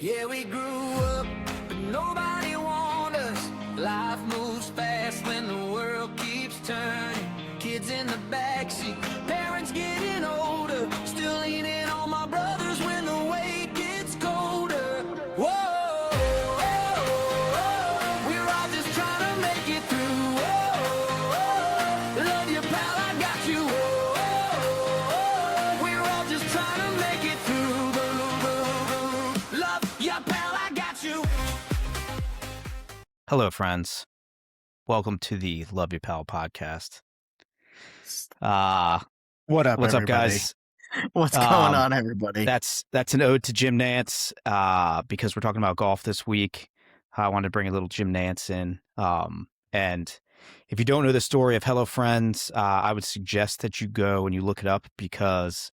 Yeah, we grew up, but nobody warned us. Life moves fast when the world keeps turning. Kids in the backseat, parents getting older. Still leaning on my brothers when the weight gets colder. Whoa, we're all just trying to make it through. Whoa, love you, pal, I got you. Whoa, we're all just trying to make it through. Love ya, pal, I got you. Hello, friends. Welcome to the Love Your Pal podcast. What up, What's up, everybody? guys? What's going on, everybody? That's an ode to Jim Nance because we're talking about golf this week. I wanted to bring a little Jim Nance in. And if you don't know the story of Hello Friends, I would suggest that you go and you look it up because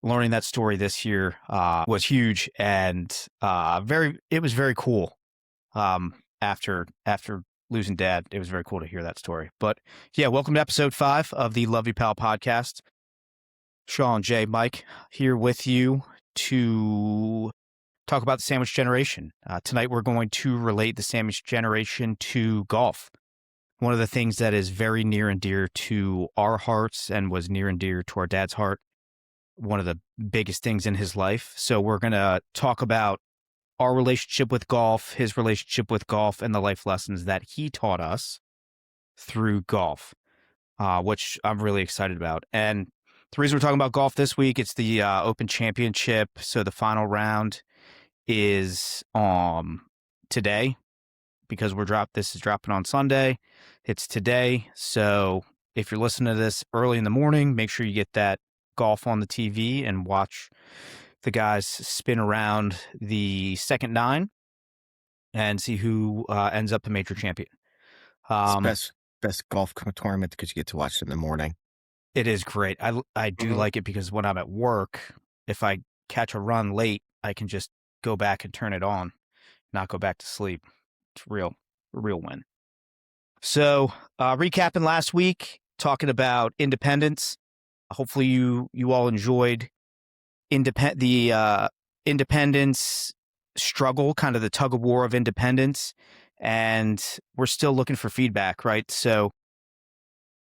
learning that story this year was huge and it was very cool. After losing Dad, it was very cool to hear that story. But yeah, welcome to episode 5 of the Love You Pal podcast. Sean, Jay, Mike here with you to talk about the sandwich generation. Tonight we're going to relate the sandwich generation to golf. One of the things that is very near and dear to our hearts and was near and dear to our dad's heart. One of the biggest things in his life. So we're going to talk about our relationship with golf, his relationship with golf, and the life lessons that he taught us through golf, which I'm really excited about. And the reason we're talking about golf this week, it's the Open Championship. So the final round is today because this is dropping on Sunday. It's today. So if you're listening to this early in the morning, make sure you get that golf on the TV and watch the guys spin around the second 9 and see who ends up the major champion. It's best golf tournament because you get to watch it in the morning. It is great. I do like it because when I'm at work, if I catch a run late, I can just go back and turn it on, not go back to sleep. It's a real win. So recapping last week, talking about independence. Hopefully you all enjoyed the independence struggle, kind of the tug of war of independence, and we're still looking for feedback, right? So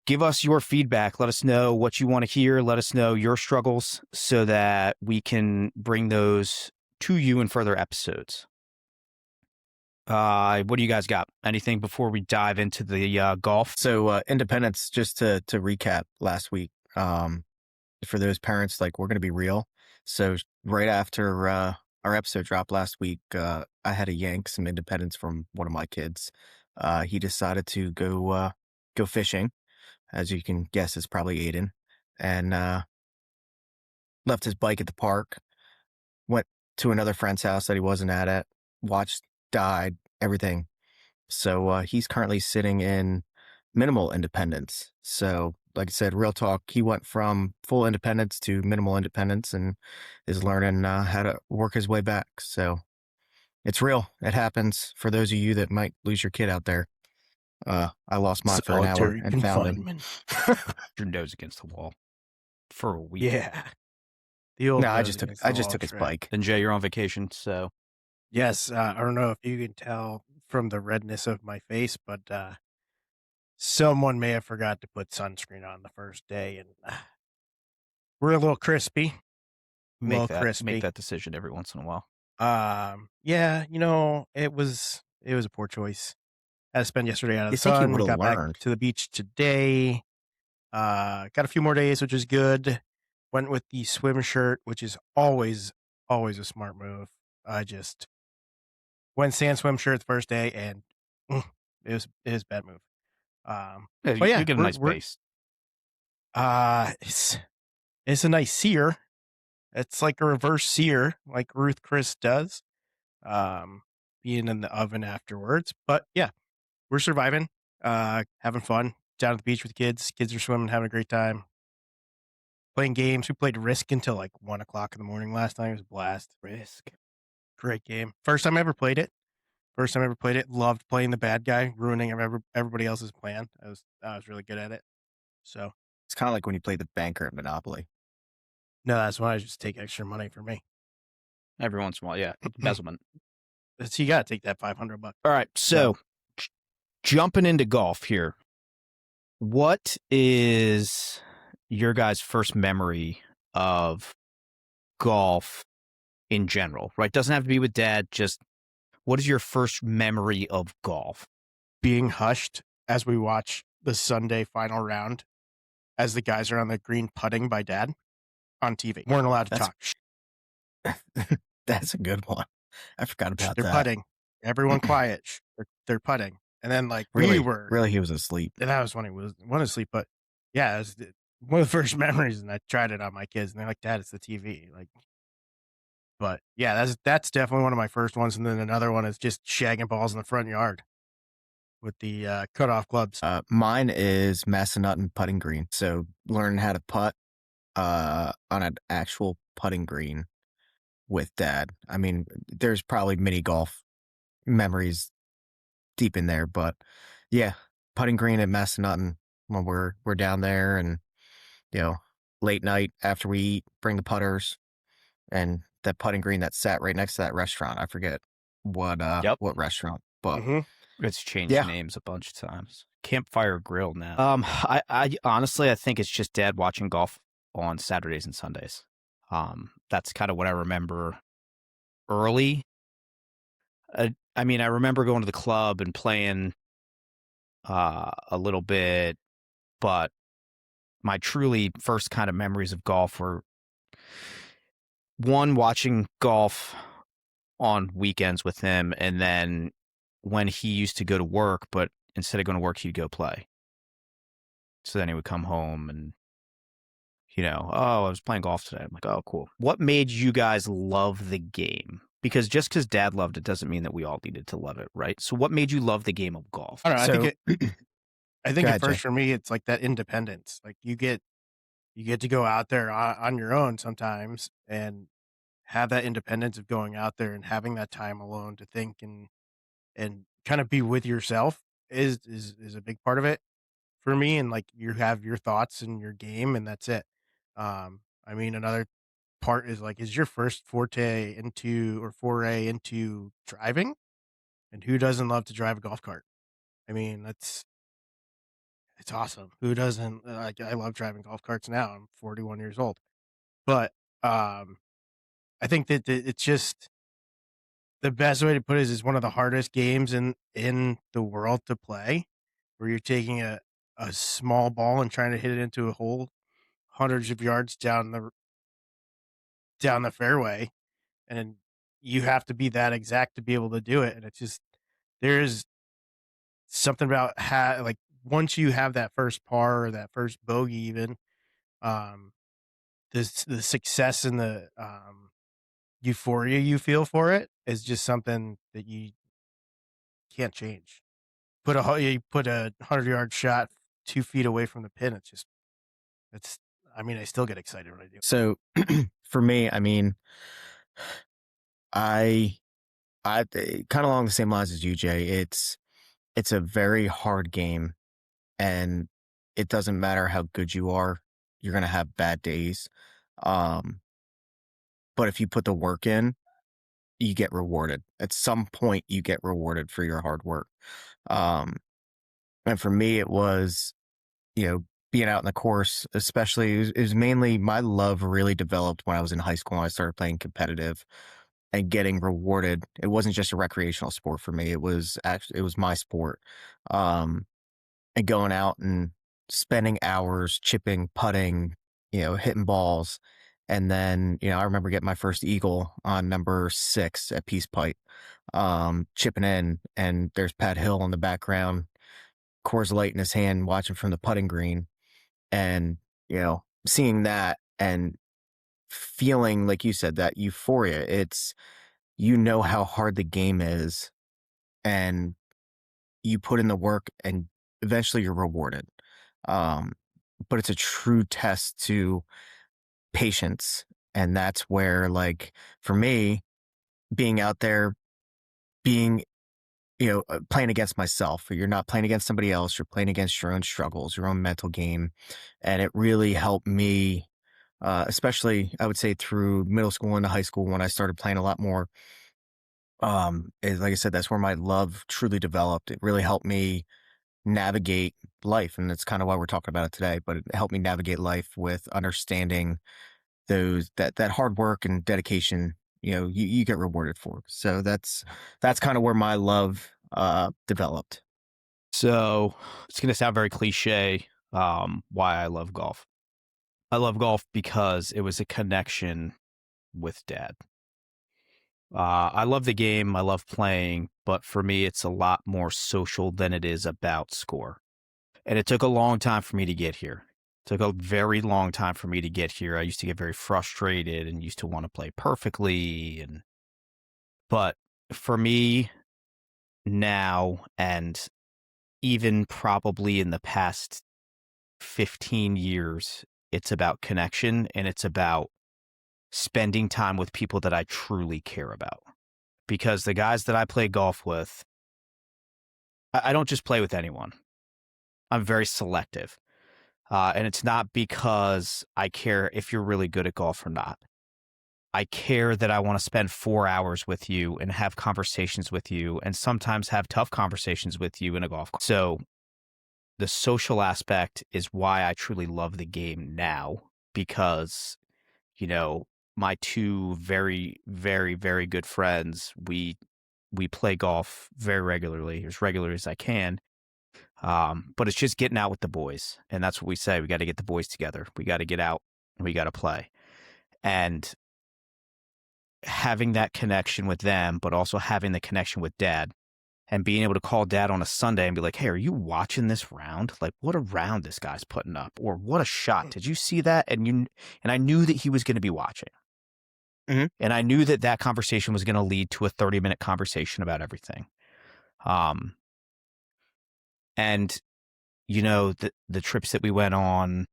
give us your feedback. Let us know what you want to hear. Let us know your struggles so that we can bring those to you in further episodes. What do you guys got? Anything before we dive into the golf? So independence, just to recap last week, for those parents, like, we're going to be real. So right after our episode dropped last week, I had to yank some independence from one of my kids. He decided to go fishing. As you can guess, it's probably Aiden. And left his bike at the park, went to another friend's house that he wasn't at, watched, died, everything. So he's currently sitting in minimal independence. So like I said, real talk, he went from full independence to minimal independence and is learning how to work his way back. So it's real. It happens. For those of you that might lose your kid out there, I lost mine for an hour and found him. Your nose against the wall for a week. Yeah. No, I just took his bike. Then Jay, you're on vacation, so Yes, I don't know if you can tell from the redness of my face, but someone may have forgot to put sunscreen on the first day, and we're a little crispy. make that decision every once in a while. Yeah, it was a poor choice. I had to spend yesterday out of the You think you sun. would've Got learned. back to the beach today. Got a few more days, which is good. Went with the swim shirt, which is always a smart move. I just went sand swim shirt the first day, and it was a bad move. But yeah, you get a nice base. It's a nice sear. It's like a reverse sear, like Ruth Chris does. Being in the oven afterwards. But yeah, we're surviving. Having fun down at the beach with the kids. Kids are swimming, having a great time. Playing games. We played Risk until like 1 o'clock in the morning last night. It was a blast. Risk. Great game. First time I ever played it. Loved playing the bad guy, ruining everybody else's plan. I was really good at it. So It's kind of like when you play the banker at Monopoly. no, that's why I just take extra money for me. every once in a while. Yeah, embezzlement. So you got to take that $500. All right, so jumping into golf here. What is your guys' first memory of golf in general? Right, doesn't have to be with dad. Just what is your first memory of golf? Being hushed as we watch the Sunday final round, as the guys are on the green putting by dad on TV. Weren't allowed to talk. That's a good one. I forgot about They're that. putting. Everyone quiet. They're putting. And then like Really, we were really, he was asleep. and that was when he was asleep. But yeah, it was one of the first memories, and I tried it on my kids, and they're like, "Dad, it's the TV." Like, but yeah, that's definitely one of my first ones. And then another one is just shagging balls in the front yard with the cutoff clubs. Mine is Massanutten putting green. So learning how to putt on an actual putting green with dad. I mean, there's probably mini golf memories deep in there, but yeah, putting green at Massanutten when we're down there, and late night after we eat, bring the putters, and that putting green that sat right next to that restaurant. I forget what restaurant, but It's changed Yeah. names a bunch of times. Campfire Grill now. I honestly I think it's just dad watching golf on Saturdays and Sundays. That's kind of what I remember early. I mean, I remember going to the club and playing a little bit, but my truly first kind of memories of golf were one, watching golf on weekends with him, and then when he used to go to work, but instead of going to work, he'd go play. So then he would come home and, oh, I was playing golf today. I'm like, oh, cool. What made you guys love the game? Because just because dad loved it doesn't mean that we all needed to love it, right? So what made you love the game of golf? I don't know. So- I think Go at ahead, first Jay. for me, it's like that independence. Like you get to go out there on your own sometimes and have that independence of going out there and having that time alone to think and kind of be with yourself is a big part of it for me. And like you have your thoughts and your game, and that's it. I mean, another part is like, is your first foray into driving, and who doesn't love to drive a golf cart? I mean, it's awesome. Who doesn't? Like, I love driving golf carts now. I'm 41 years old, but I think that it's just the best way to put it is one of the hardest games in the world to play, where you're taking a small ball and trying to hit it into a hole hundreds of yards down the fairway, and you have to be that exact to be able to do it. And it's just there's something about like once you have that first par or that first bogey, even um, the success and the euphoria you feel for it is just something that you can't change. You put a 100-yard shot 2 feet away from the pin. I mean, I still get excited when I do. So for me, I mean, I kind of along the same lines as you, Jay. It's a very hard game, and it doesn't matter how good you are, you're gonna have bad days. But if you put the work in, you get rewarded. At some point, you get rewarded for your hard work. And for me, it was, being out in the course, especially, it was mainly my love really developed when I was in high school and I started playing competitive and getting rewarded. It wasn't just a recreational sport for me. It was my sport. And going out and spending hours chipping, putting, hitting balls. And then, I remember getting my first eagle on number 6 at Peace Pipe, chipping in, and there's Pat Hill in the background, Coors Light in his hand, watching from the putting green. And, seeing that and feeling, like you said, that euphoria, it's, how hard the game is, and you put in the work and eventually you're rewarded. But it's a true test to patience. And that's where, like, for me, being out there, being, playing against myself. You're not playing against somebody else. You're playing against your own struggles, your own mental game. And it really helped me especially I would say through middle school into high school when I started playing a lot more. Like I said, that's where my love truly developed. It really helped me navigate life, and that's kind of why we're talking about it today. But it helped me navigate life with understanding that hard work and dedication. You get rewarded for. So that's kind of where my love developed. So it's going to sound very cliche. Why I love golf. I love golf because it was a connection with dad. I love the game. I love playing, but for me, it's a lot more social than it is about score. And it took a long time for me to get here. It took a very long time for me to get here. I used to get very frustrated and used to want to play perfectly. But for me now, and even probably in the past 15 years, it's about connection and it's about spending time with people that I truly care about. Because the guys that I play golf with, I don't just play with anyone. I'm very selective. And it's not because I care if you're really good at golf or not. I care that I want to spend 4 hours with you and have conversations with you and sometimes have tough conversations with you in a golf course. So the social aspect is why I truly love the game now because, my two very, very, very good friends, we play golf very regularly, as regular as I can. But it's just getting out with the boys. And that's what we say. We got to get the boys together. We got to get out and we got to play. And having that connection with them, but also having the connection with dad and being able to call dad on a Sunday and be like, hey, are you watching this round? Like, what a round this guy's putting up, or what a shot. Did you see that? And I knew that he was going to be watching. Mhm. And I knew that conversation was going to lead to a 30-minute conversation about everything. And the trips that we went on,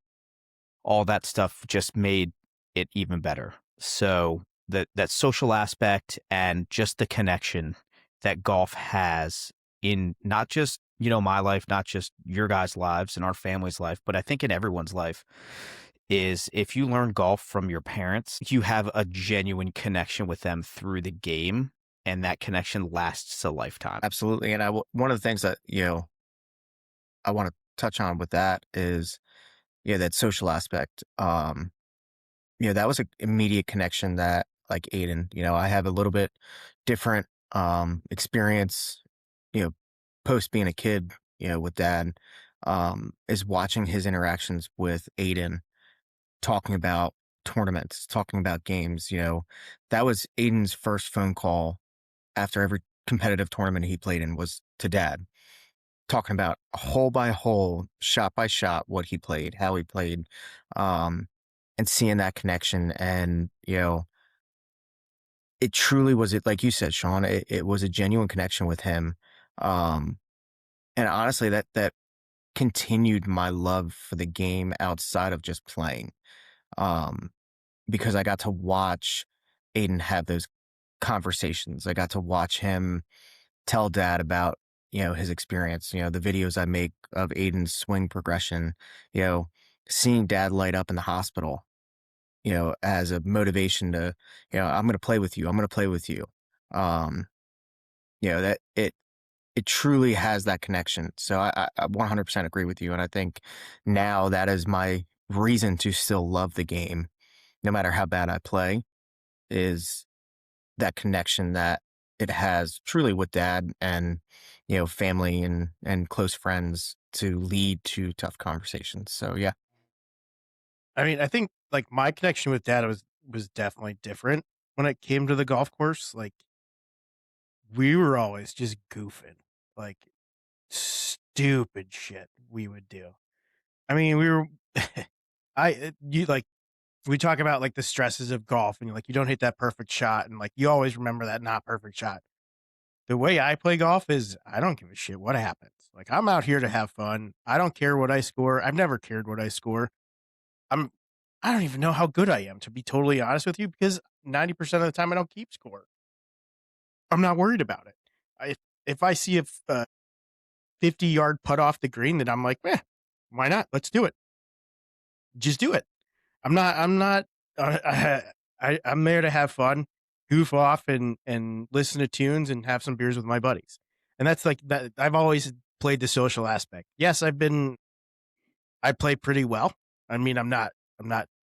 all that stuff just made it even better. So that social aspect and just the connection that golf has in not just, my life, not just your guys' lives and our family's life, but I think in everyone's life is if you learn golf from your parents, you have a genuine connection with them through the game, and that connection lasts a lifetime. Absolutely. And one of the things that, I want to touch on with that is, that social aspect. That was an immediate connection that like Aiden, I have a little bit different experience, you know, post being a kid, with dad, is watching his interactions with Aiden, talking about tournaments, talking about games. That was Aiden's first phone call after every competitive tournament he played in was to dad, talking about hole by hole, shot by shot, what he played, how he played, and seeing that connection. And, it truly was it, like you said, Sean, it was a genuine connection with him. Um, and honestly, that continued my love for the game outside of just playing. Um, because I got to watch Aiden have those conversations. I got to watch him tell dad about, his experience, the videos I make of Aiden's swing progression, you know, seeing dad light up in the hospital, as a motivation to, I'm going to play with you. I'm going to play with you. Um, that it truly has that connection. So I 100% agree with you. And I think now that is my reason to still love the game, no matter how bad I play, is that connection that it has truly with dad and, family and close friends to lead to tough conversations. So yeah. I mean, I think like my connection with dad was definitely different when it came to the golf course. Like we were always just goofing, like stupid shit we would do. I mean, we were, you like, we talk about like the stresses of golf and like, you don't hit that perfect shot. And like, you always remember that not perfect shot. The way I play golf is I don't give a shit what happens. Like I'm out here to have fun. I don't care what I score. I've never cared what I score. I'm I don't even know how good I am, to be totally honest with you, because 90% of the time I don't keep score. I'm not worried about it. If I see a 50-yard putt off the green, then I'm like, why not? Let's do it. Just do it. I'm not. I'm there to have fun, goof off, and listen to tunes and have some beers with my buddies. And that's like that. I've always played the social aspect. Yes, I play pretty well. I mean, I'm not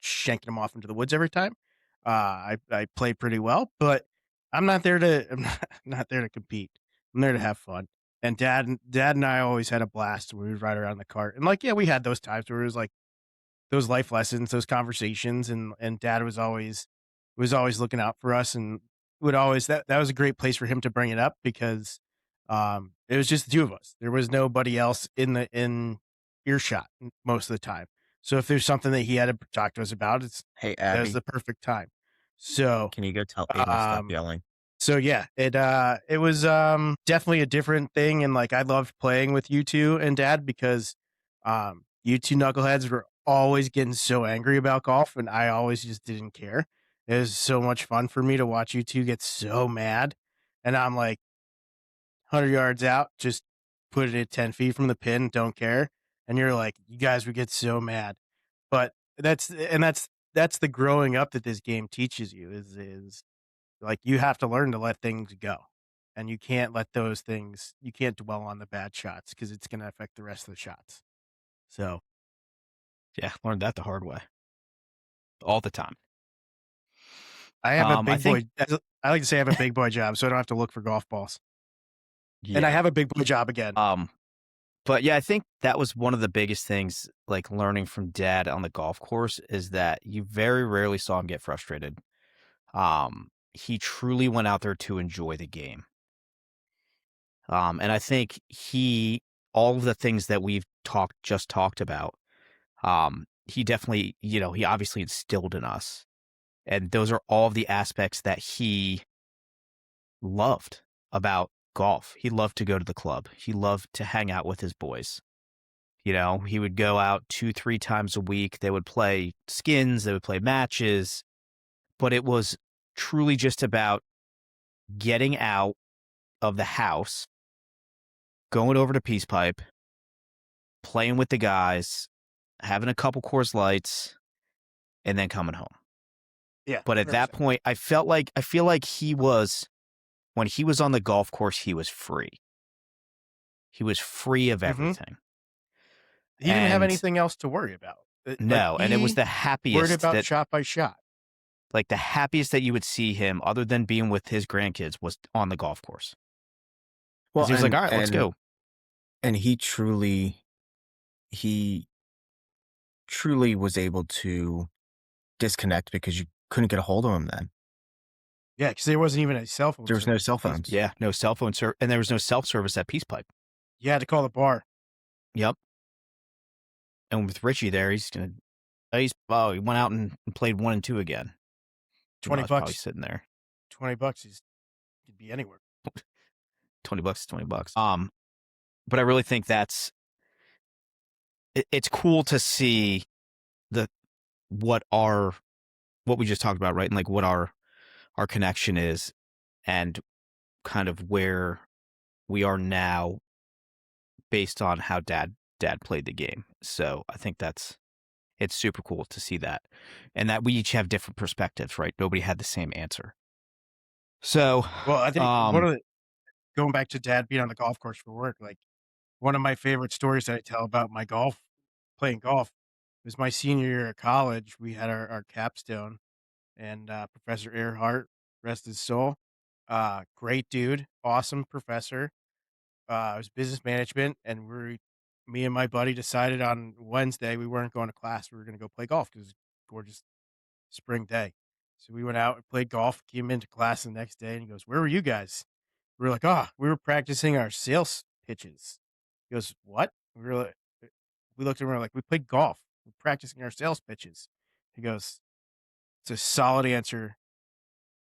shanking them off into the woods every time. I play pretty well, but I'm not there to not there to compete. I'm there to have fun. And dad and I always had a blast when we would ride around the cart. And like, yeah, we had those times where it was like those life lessons, those conversations, and dad was always looking out for us, and would always that was a great place for him to bring it up because it was just the two of us. There was nobody else in earshot most of the time. So if there's something that he had to talk to us about, Hey, that was Abby, the perfect time. So can you go tell Aiden to stop um yelling? so yeah, it was definitely a different thing, and like I loved playing with you two and dad because you two knuckleheads were always getting so angry about golf, and I always just didn't care. It was so much fun for me to watch you two get so mad, and I'm like 100 yards out, just put it at 10 feet from the pin, don't care, and you're like, you guys would get so mad, but that's the growing up that this game teaches you is like, you have to learn to let things go, and you can't dwell on the bad shots because it's gonna affect the rest of the shots. So, Yeah, learned that the hard way all the time. I have a I big think, boy I like to say I have a big boy job, so I don't have to look for golf balls. And I yeah. have a big boy job again. But yeah, I think that was one of the biggest things, like learning from dad on the golf course, is that you very rarely saw him get frustrated. He truly went out there to enjoy the game. And I think all of the things that we've just talked about, he definitely, he obviously instilled in us. And those are all of the aspects that he loved about golf. He loved to go to the club. He loved to hang out with his boys. He would go out 2-3 times a week. They would play skins, they would play matches, but it was truly just about getting out of the house, going over to Peace Pipe, playing with the guys, having a couple Coors Lights, and then coming home. Yeah, But at that 100%. point, I feel like when he was on the golf course, he was free. He was free of Mhm. everything. He didn't have And anything else to worry about. no, and it was the Worried happiest about that shot by shot. like the happiest that you would see him other than being with his grandkids was on the golf course. Well, Because he was like, all right, let's go. and he truly was able to disconnect because you couldn't get a hold of him then. Yeah, because there wasn't even a cell phone There was no service cell at Peace phones. Pipe. Yeah, no cell phone and there was no self-service at Peace Pipe. You had to call the bar. Yep. And with Richie there, he went out and played 1 and 2 again. Who knows, probably $20. sitting there. $20 is could be anywhere. $20 is $20. But I really think it's cool to see the what we just talked about, right? And like what our connection is and kind of where we are now based on how dad played the game. So I think it's super cool to see that. And that we each have different perspectives, right? Nobody had the same answer. So, Well, I think going back to dad being on the golf course for work, like one of my favorite stories that I tell about my playing golf was my senior year of college. We had our capstone, and Professor Earhart, rest his soul, great dude, awesome professor. It was business management, and me and my buddy decided on Wednesday we weren't going to class. We were going to go play golf because it was a gorgeous spring day. So we went out and played golf, came into class the next day, and he goes, "Where were you guys?" We were like, we were practicing our sales pitches." He goes, "What?" We looked at him, we were like, "We played golf. We're practicing our sales pitches." He goes, "It's a solid answer.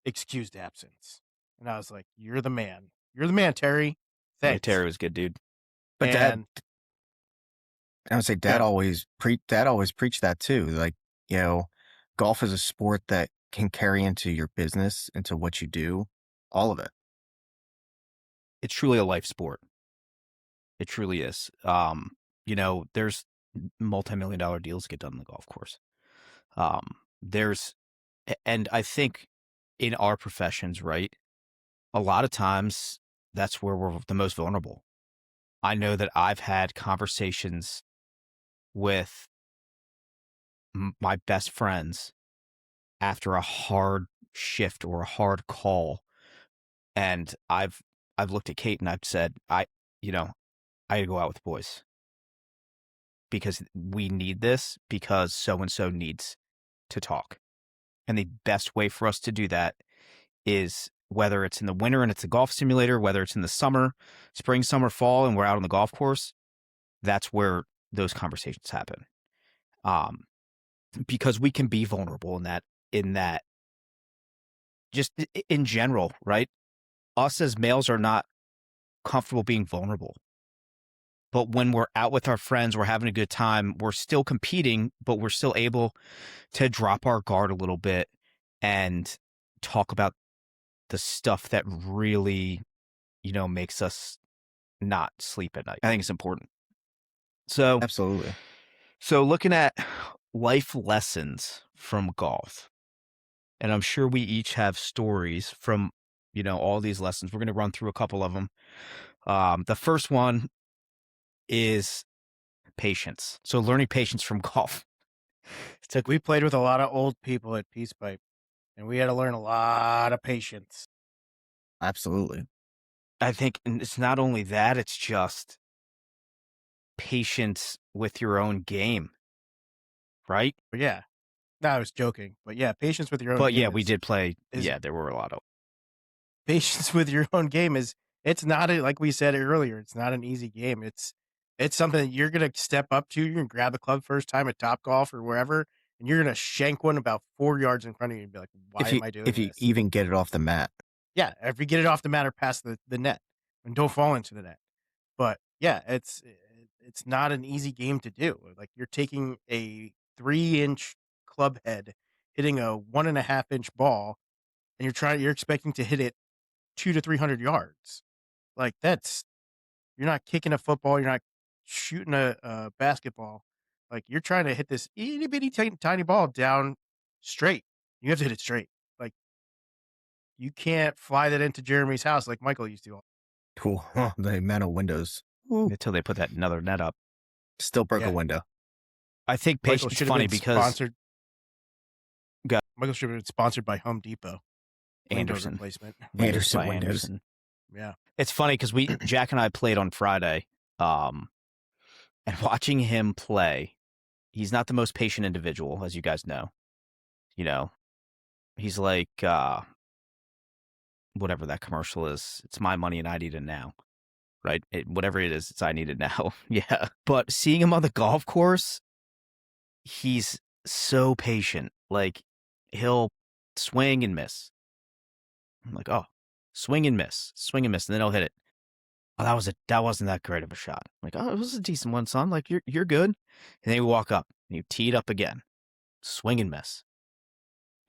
Excused absence." And I was like, "You're the man. You're the man, Terry. yeah, Thanks." Terry was a good dude. But And I would say yeah, dad always preached that too. Like, golf is a sport that can carry into your business, into what you do, all of it. It's truly a life sport. It truly is. There's multi-million-dollar deals get done on the golf course. There's, and I think in our professions, right, a lot of times that's where we're the most vulnerable. I know that I've had conversations with my best friends after a hard shift or a hard call, and I've looked at Kate and I've said, you know, I got to go out with the boys because we need this because so and so needs to talk. And the best way for us to do that is whether it's in the winter and it's a golf simulator, whether it's in the summer, spring, summer, fall, and we're out on the golf course, that's where those conversations happen. Because we can be vulnerable in that just in general, right? Us as males are not comfortable being vulnerable. But when we're out with our friends, we're having a good time, we're still competing, but we're still able to drop our guard a little bit and talk about the stuff that really, makes us not sleep at night. I think it's important. So, Absolutely. so looking at life lessons from golf, and I'm sure we each have stories from, all these lessons. We're going to run through a couple of them. The first one is patience. So learning patience from golf. We played with a lot of old people at Peace Pipe, and we had to learn a lot of patience. Absolutely. I think and it's not only that, it's just patience with your own game, right? But yeah, no, I was joking. But yeah, patience with your own But game yeah, we did play. is- Yeah, there were a lot of. patience with your own game it's not like we said earlier, it's not an easy game. It's something that you're gonna step up to. You're gonna grab the club first time at Top Golf or wherever, and you're gonna shank one about 4 yards in front of you and be like, "Why am I doing If you this?" even get it off the mat. Yeah, if you get it off the mat or past the net, and don't fall into the net. But yeah, it's not an easy game to do. Like you're taking a 3-inch club head, hitting a 1.5-inch ball, and you're expecting to hit it 200 to 300 yards. Like you're not kicking a football, you're not shooting a basketball. Like you're trying to hit this itty bitty tiny ball down straight. You have to hit it straight. Like you can't fly that into Jeremy's house like Michael used to. Cool. The amount of windows. Ooh. Until they put that another net up. Still broke Yeah. a window. I think Michael patience is should have funny been because sponsored. Go. Michael should have been sponsored by Home Depot. Window Anderson. replacement. Anderson by windows. Anderson. Yeah. It's funny because Jack and I played on Friday, and watching him play, he's not the most patient individual, as you guys know. He's like whatever that commercial is. It's my money and I need it now, right? Whatever it is, it's I need it now. Yeah. But seeing him on the golf course, he's so patient. Like he'll swing and miss. I'm like, oh, swing and miss, and then he'll hit it. Oh, that wasn't that great of a shot. I'm like, oh, it was a decent one, son. Like you're good. And then you walk up and you tee it up again, swing and miss.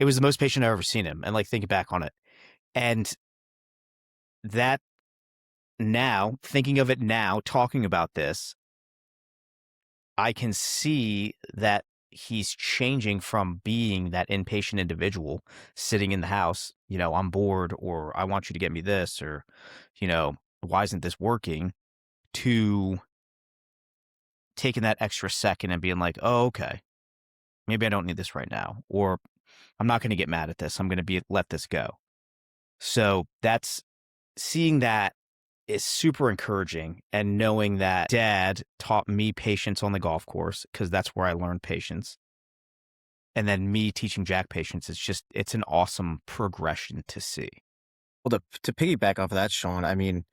It was the most patient I've ever seen him. And like thinking back on it, and that now thinking of it now, talking about this, I can see that he's changing from being that impatient individual sitting in the house, I'm bored, or I want you to get me this, or, why isn't this working, to taking that extra second and being like, oh, okay, maybe I don't need this right now, or I'm not going to get mad at this. I'm going to let this go. So seeing that is super encouraging, and knowing that Dad taught me patience on the golf course, because that's where I learned patience. And then me teaching Jack patience, it's an awesome progression to see. Well, to piggyback off of that, Sean, I mean,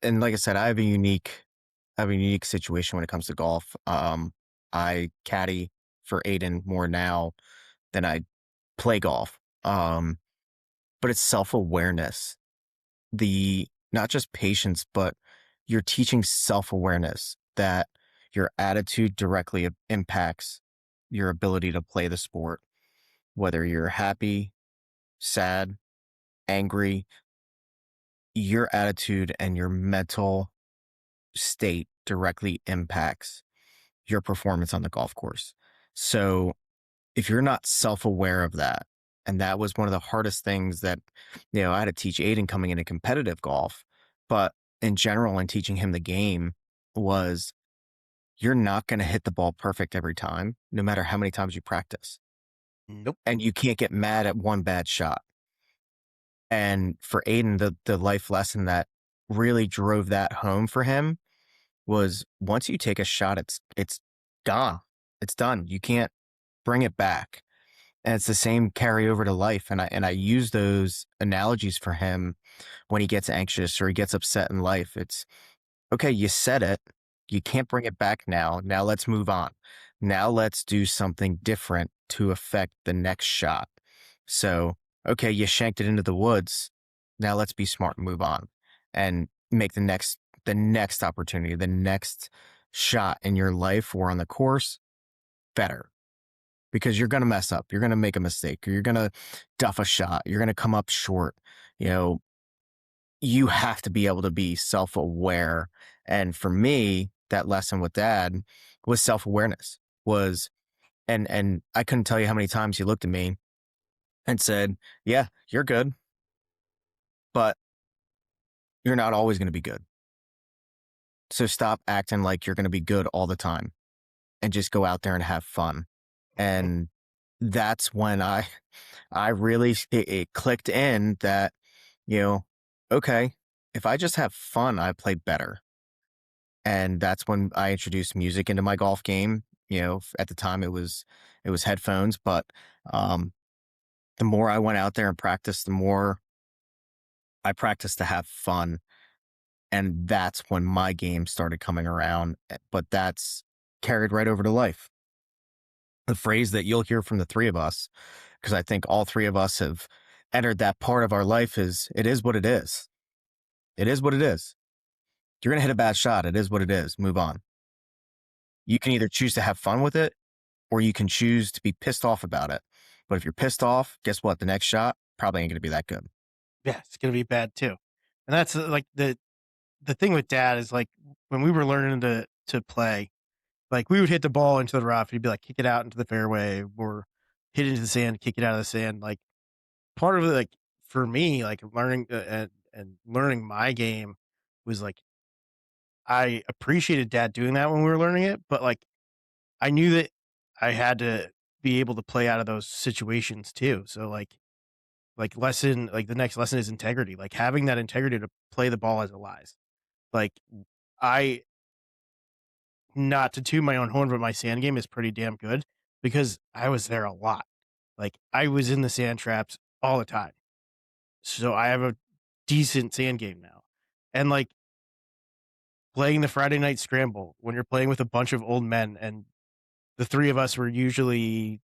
and like I said, I have a unique situation when it comes to golf. I caddy for Aiden more now than I play golf. But it's self-awareness. Not just patience, but you're teaching self-awareness, that your attitude directly impacts your ability to play the sport. Whether you're happy, sad, angry, your attitude and your mental state directly impacts your performance on the golf course. So if you're not self-aware of that, and that was one of the hardest things that, I had to teach Aiden coming into competitive golf, but in general, in teaching him the game was you're not going to hit the ball perfect every time, no matter how many times you practice. Nope. And you can't get mad at one bad shot. And for Aiden, the life lesson that really drove that home for him was once you take a shot, it's gone. It's done. You can't bring it back. And it's the same carry over to life. And I use those analogies for him when he gets anxious or he gets upset in life. It's okay, you said it. You can't bring it back now. Now let's move on. Now let's do something different to affect the next shot. So, okay, you shanked it into the woods. Now let's be smart and move on and make the next opportunity, the next shot in your life or on the course better. Because you're going to mess up. You're going to make a mistake. Or you're going to duff a shot. You're going to come up short. You have to be able to be self-aware. And for me, that lesson with Dad was self-awareness. And I couldn't tell you how many times he looked at me and said, yeah, you're good, but you're not always going to be good. So stop acting like you're going to be good all the time and just go out there and have fun. And that's when I really, it clicked in that, okay, if I just have fun, I play better. And that's when I introduced music into my golf game. At the time it was headphones, but the more I went out there and practiced, the more I practiced to have fun. And that's when my game started coming around. But that's carried right over to life. The phrase that you'll hear from the three of us, because I think all three of us have entered that part of our life, is it is what it is. It is what it is. You're going to hit a bad shot. It is what it is. Move on. You can either choose to have fun with it or you can choose to be pissed off about it. But if you're pissed off, guess what? The next shot probably ain't going to be that good. Yeah, it's going to be bad too. And that's like the thing with Dad is like when we were learning to play, like we would hit the ball into the rough. He'd be like, kick it out into the fairway or hit it into the sand, kick it out of the sand. Like part of it, like for me, like learning and learning my game was like, I appreciated Dad doing that when we were learning it, but like I knew that I had to be able to play out of those situations too. So like the next lesson is integrity, like having that integrity to play the ball as it lies. Like not to toot my own horn, but my sand game is pretty damn good because I was there a lot. Like I was in the sand traps all the time. So I have a decent sand game now. And like playing the Friday night scramble when you're playing with a bunch of old men and the three of us were usually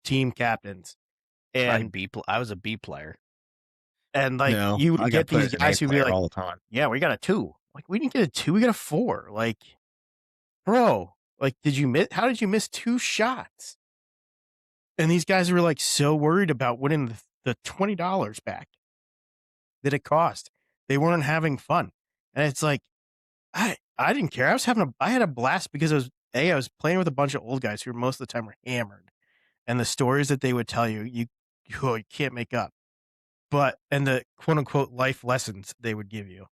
team captains. And I was a B player. And like you would get these guys who'd be like, all the time. Yeah, we got a 2. Like we didn't get a 2, we got a 4. Like, bro, like how did you miss 2 shots? And these guys were like so worried about winning the $20 back that it cost. They weren't having fun. And it's like, I didn't care. I had a blast because I was playing with a bunch of old guys who most of the time were hammered. And the stories that they would tell you, you can't make up. And the quote unquote life lessons they would give you.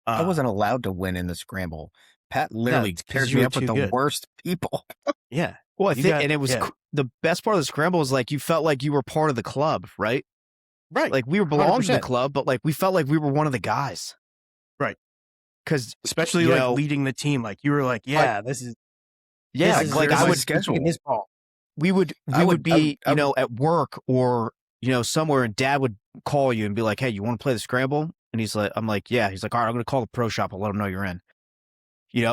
I wasn't allowed to win in the scramble. Pat literally paired me up with the worst people. Yeah. Well, and it was the best part of the scramble was like you felt like you were part of the club, right? Right. Like we were belonging to the club, but like we felt like we were one of the guys. Right. Because especially like leading the team, like you were like, this is I would schedule his ball. We would be at work or somewhere, and Dad would call you and be like, "Hey, you want to play the scramble?" And I'm like, "Yeah." He's like, "All right, I'm going to call the pro shop and let them know you're in."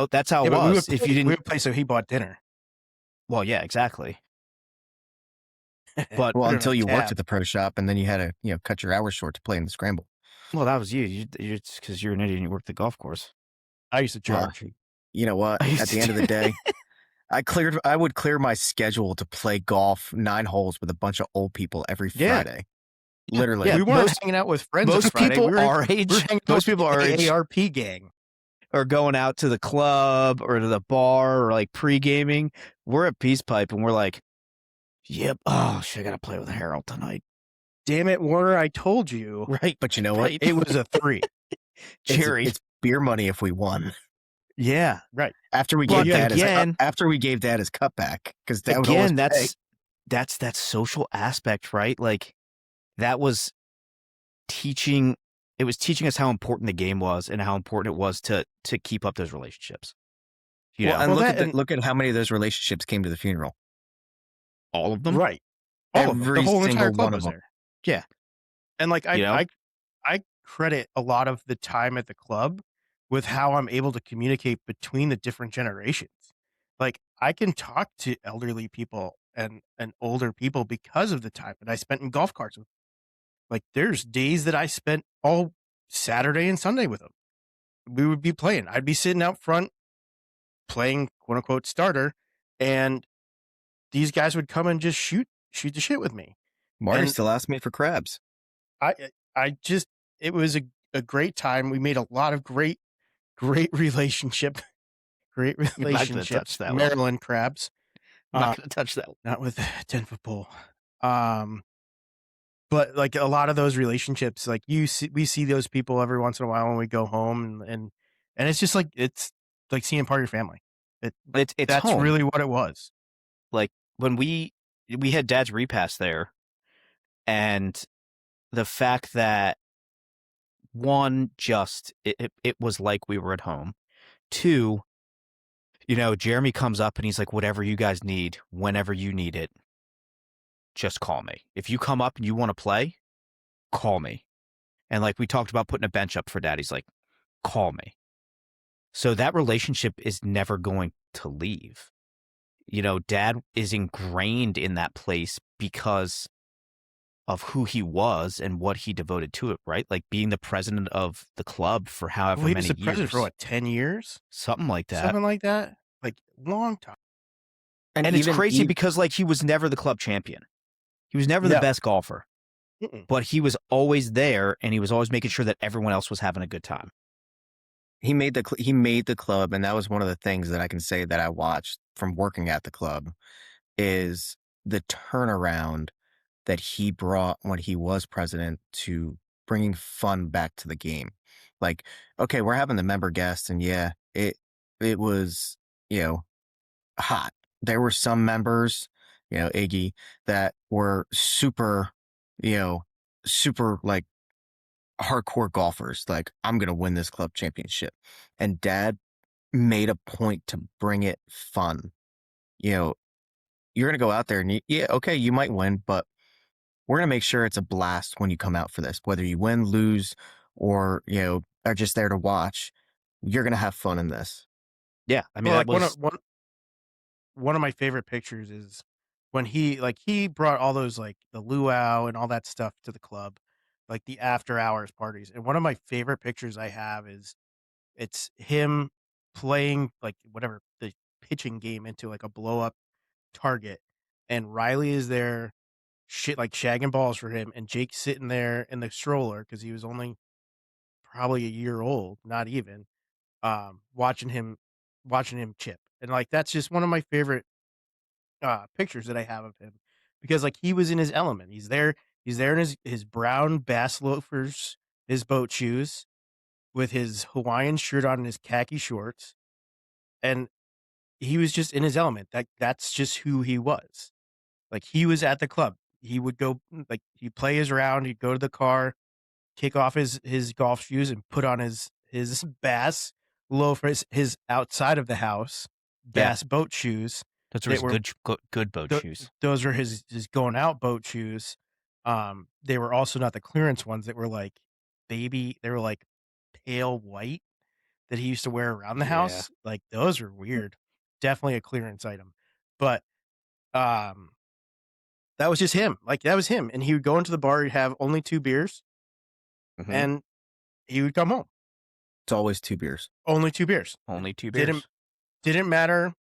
That's how it was. We would play, so he bought dinner. Well, yeah, exactly. But until you worked at the pro shop, and then you had to cut your hours short to play in the scramble. Well, that was you. You're because you're an idiot and you worked the golf course. I used to charge. You know what? At the end of the day, I would clear my schedule to play golf 9 holes with a bunch of old people every Friday. Literally. Yeah, we weren't hanging out with friends. Most people our age, most people our age, ARP gang, are going out to the club or to the bar or like pre-gaming. We're at Peace Pipe and we're like, Yep. Oh, shit, I got to play with Harold tonight. Damn it, Warner! I told you. Right. But you know what? Right. It was a 3. Cherry. It's beer money if we won. Yeah, right. After we But gave Dad again- after we gave Dad his cutback, because Dad would always Again, pay. that's that social aspect, right? Like that was teaching. It was teaching us how important the game was and how important it was to keep up those relationships. You know, And Well, look at how many of those relationships came to the funeral. all of them. Right. All of them. Every The whole single entire club one of was them. there. Yeah. And like You know? I credit a lot of the time at the club with how I'm able to communicate between the different generations. Like I can talk to elderly people and older people because of the time that I spent in golf carts with. Like there's days that I spent all Saturday and Sunday with them. We would be playing. I'd be sitting out front playing quote unquote starter, and these guys would come and just shoot the shit with me. Marty And- still asked me for crabs. I just it was a great time. We made a lot of great relationships. touch that one. Maryland crabs. I'm not going to touch that one. Not with 10-foot pole. But like a lot of those relationships, like we see those people every once in a while when we go home, and it's just like it's like seeing part of your family. It's That's home. really what it was. Like when we had Dad's repast there, and the fact that one, just it was like we were at home. Two, you know, Jeremy comes up and he's like, whatever you guys need, whenever you need it, just call me. If you come up and you want to play, call me. And like we talked about putting a bench up for Dad, he's like, call me. So that relationship is never going to leave. You know, Dad is ingrained in that place because of who he was and what he devoted to it, right? Like being the president of the club for however Well, he many was the president years. for what, 10 years? Something like that. Something like that? Like long time. And it's crazy because like he was never the club champion. He was never the No. best golfer. Mm-mm. But he was always there and he was always making sure that everyone else was having a good time. He made the club, and that was one of the things that I can say that I watched from working at the club is the turnaround that he brought when he was president to bringing fun back to the game. Like, okay, we're having the member guest, and yeah, it was, you know, hot. There were some members, you know, Iggy, that were super like hardcore golfers. Like, I'm going to win this club championship. And Dad made a point to bring it fun. You know, you're going to go out there and okay, you might win, but we're going to make sure it's a blast when you come out for this. Whether you win, lose, or, you know, are just there to watch, you're going to have fun in this. Yeah. I mean, Well, that like was... one of my favorite pictures is when he brought all those like the luau and all that stuff to the club, like the after hours parties. And one of my favorite pictures I have is it's him playing like whatever the pitching game into like a blow up target, and Riley is there shit like shagging balls for him, and Jake's sitting there in the stroller because he was only probably a year old, not even, watching him chip. And like that's just one of my favorite pictures that I have of him, because like he was in his element. He's there in his brown bass loafers, his boat shoes, with his Hawaiian shirt on and his khaki shorts, and he was just in his element. That's just who he was. Like he was at the club. He would go, like he'd play his round, he'd go to the car, kick off his golf shoes and put on his bass loafers, his outside of the house bass boat shoes. Those were his good boat shoes. Those were his going out boat shoes. They were also not the clearance ones that were like baby. They were like pale white that he used to wear around the house. Like those are weird. Definitely a clearance item. But that was just him. Like that was him. And he would go into the bar, he'd have only 2 beers, and he would come home. It's always 2 beers. Only 2 beers. Only 2 beers. Didn't matter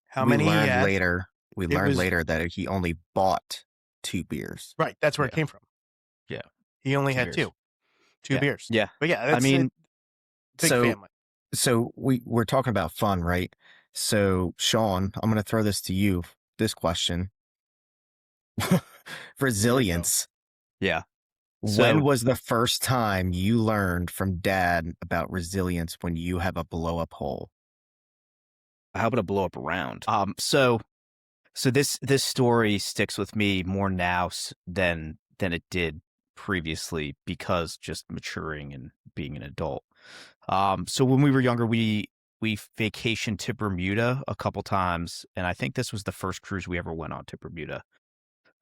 how many he had. We learned later that he only bought 2 beers. Right. That's where it came from. Yeah. He only 2 had beers. 2 beers. Yeah. But yeah, that's big family. So we're talking about fun, right? So Sean, I'm going to throw this to you, this question. Resilience. Yeah. When So was the first time you learned from dad about resilience when you have a blow up hole? how about a blow up round? So this story sticks with me more now than it did previously because just maturing and being an adult. So when we were younger, we vacationed to Bermuda a couple times, and I think this was the first cruise we ever went on to Bermuda.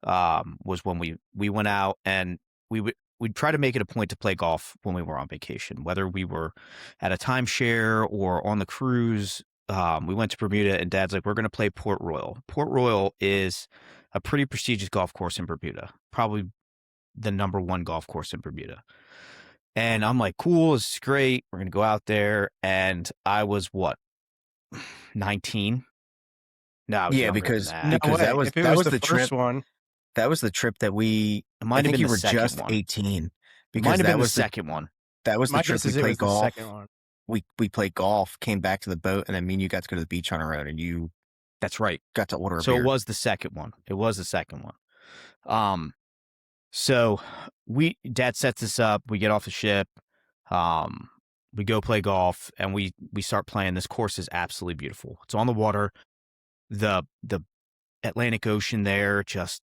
Was when we went out and we'd try to make it a point to play golf when we were on vacation, whether we were at a timeshare or on the cruise. We went to Bermuda, and Dad's like, "We're going to play Port Royal." Port Royal is a pretty prestigious golf course in Bermuda, probably the number one golf course in Bermuda. And I'm like, "Cool, this is great. We're going to go out there." And I was what, 19? No, I was Yeah, younger than because that. No because way. that was If it that was was the the trip. first one, That was the trip that we. It I might have think been you the were second just one. 18 It because might have that been the was the second one. trip guess we is it played was the golf. second one. We played golf, came back to the boat, and then me and you got to go to the beach on our own, and you That's right. got to order a So it beer. was the second one. It was the second one. Um, so Dad sets us up. We get off the ship. Um, we go play golf, and we start playing. This course is absolutely beautiful. It's on the water. The Atlantic Ocean there, just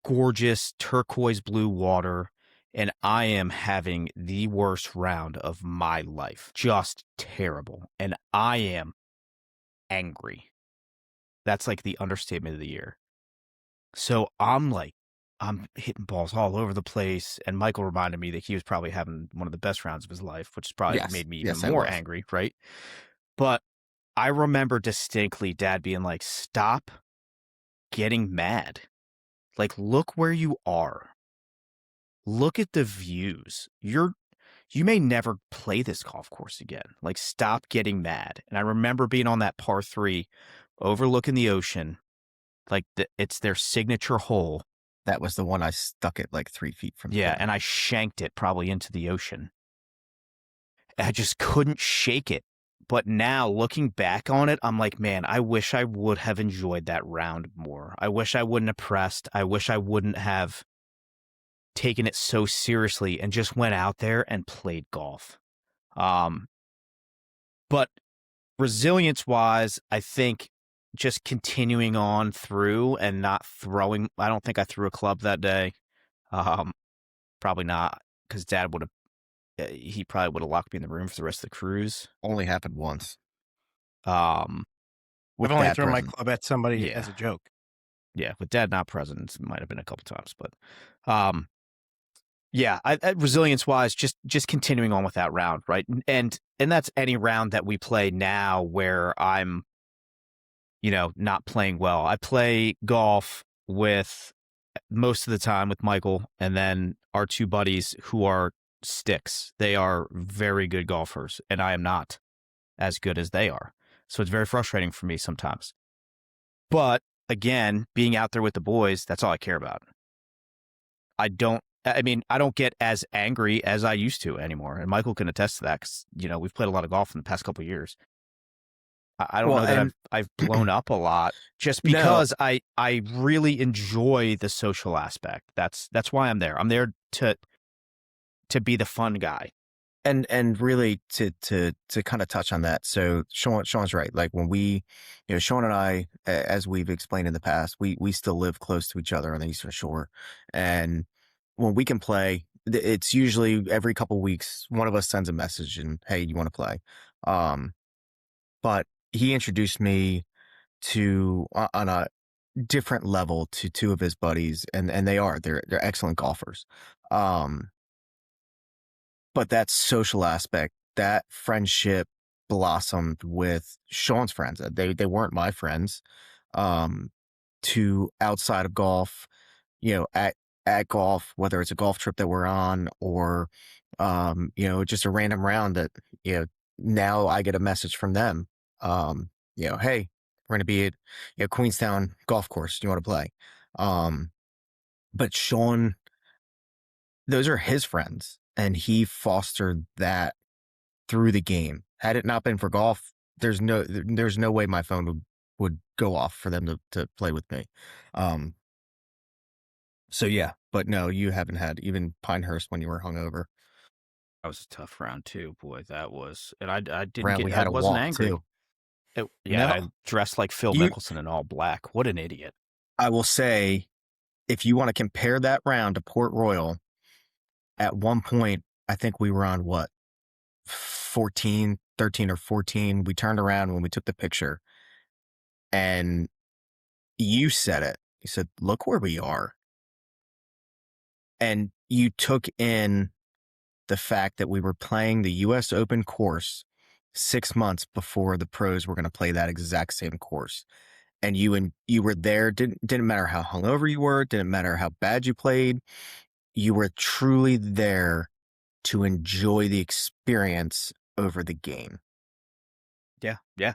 gorgeous turquoise blue water. And I am having the worst round of my life. Just terrible. And I am angry. That's like the understatement of the year. So I'm hitting balls all over the place. And Michael reminded me that he was probably having one of the best rounds of his life, which probably Yes, made me even yes, I more was. angry, right? But I remember distinctly Dad being like, "Stop getting mad. Like, look where you are. Look at the views. You may never play this golf course again. Like, stop getting mad." And I remember being on that par 3 overlooking the ocean. Like, it's their signature hole. That was the one I stuck it like 3 feet from. Yeah, the and I shanked it probably into the ocean. I just couldn't shake it. But now, looking back on it, I'm like, man, I wish I would have enjoyed that round more. I wish I wouldn't have pressed. I wish I wouldn't have taken it so seriously and just went out there and played golf. But resilience-wise, I think just continuing on through and not throwing. I don't think I threw a club that day. Probably not, because Dad would have. He probably would have locked me in the room for the rest of the cruise. only happened once. Um, With I've only Dad thrown my present. club at somebody Yeah. as a joke. yeah, with Dad not present, it might have been a couple times, but yeah, resilience-wise, just continuing on with that round, right? And that's any round that we play now where I'm, not playing well. I play golf with most of the time with Michael and then our two buddies who are sticks. They are very good golfers, and I am not as good as they are. So it's very frustrating for me sometimes. But again, being out there with the boys, that's all I care about. I don't get as angry as I used to anymore. And Michael can attest to that because, we've played a lot of golf in the past couple of years. I don't know that I've blown up a lot just No. because I really enjoy the social aspect. That's why I'm there. I'm there to be the fun guy. And really to kind of touch on that. So Sean's right. Like when we, Sean and I, as we've explained in the past, we still live close to each other on the Eastern Shore, and when we can play, it's usually every couple of weeks. One of us sends a message and, hey, you want to play? But he introduced me to on a different level to two of his buddies, and they're excellent golfers. But that social aspect, that friendship blossomed with Sean's friends. They weren't my friends. To outside of golf, at golf, whether it's a golf trip that we're on or just a random round that, now I get a message from them. Hey, we're gonna be at Queenstown Golf Course. Do you want to play? But Sean, those are his friends, and he fostered that through the game. Had it not been for golf, there's no way my phone would go off for them to play with me. So yeah, but no, you haven't had even Pinehurst when you were hungover. That was a tough round too, boy. That was, and I didn't Round we get, I had a wasn't walk angry. too. Yeah, No, I dressed like Phil you. Mickelson in all black. What an idiot. I will say, if you want to compare that round to Port Royal, at one point I think we were on what 14, 13 or 14. We turned around when we took the picture, and you said it. You said, "Look where we are," and you took in the fact that we were playing the U.S. Open course 6 months before the pros were going to play that exact same course. And you were there. Didn't matter how hungover you were. Didn't matter how bad you played. You were truly there to enjoy the experience over the game. Yeah, yeah.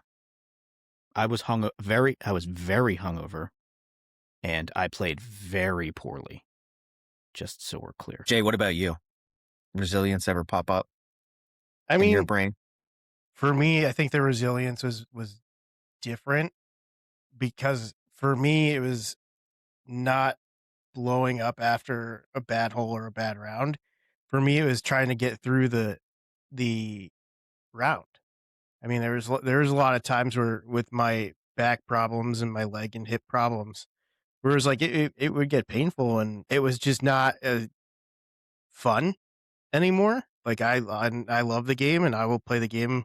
I was very hungover, and I played very poorly. Just so we're clear. Jay, what about you? Resilience ever pop up I in your mean, brain? for me, I think the resilience was different because for me it was not blowing up after a bad hole or a bad round. For me, it was trying to get through the round. I mean, there was a lot of times where with my back problems and my leg and hip problems, where it was like it would get painful and it was just not fun anymore. Like I love the game and I will play the game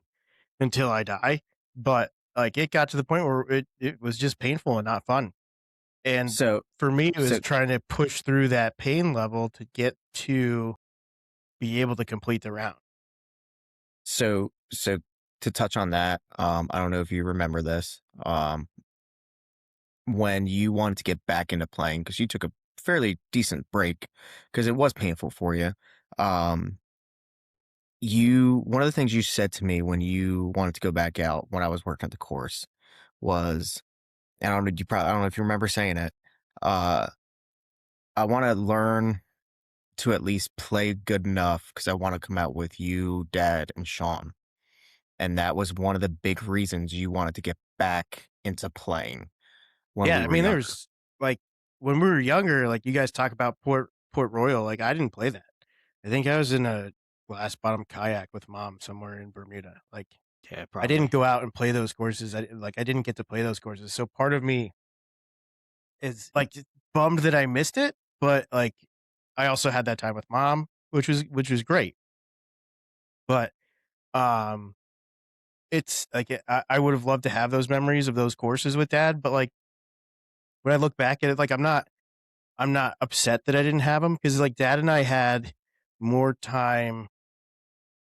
until I die, but like it got to the point where it was just painful and not fun. And So, for me, it was so, trying to push through that pain level to get to be able to complete the round. so to touch on that, I don't know if you remember this. When you wanted to get back into playing, because you took a fairly decent break, because it was painful for you. Um, one of the things you said to me when you wanted to go back out when I was working at the course was, and I don't know if you remember saying it. Uh, I want to learn to at least play good enough because I want to come out with you, Dad, and Sean. And that was one of the big reasons you wanted to get back into playing when Yeah, we I were mean, younger. there's like when we were younger, like you guys talk about Port Royal, like I didn't play that. I think I was in a glass bottom kayak with mom somewhere in Bermuda. Like Yeah, I didn't probably. go out and play those courses. I didn't get to play those courses. So part of me is like just bummed that I missed it, but like I also had that time with mom, which was great. But um it's like I would have loved to have those memories of those courses with dad, but like when I look back at it, like I'm not upset that I didn't have them because like dad and I had more time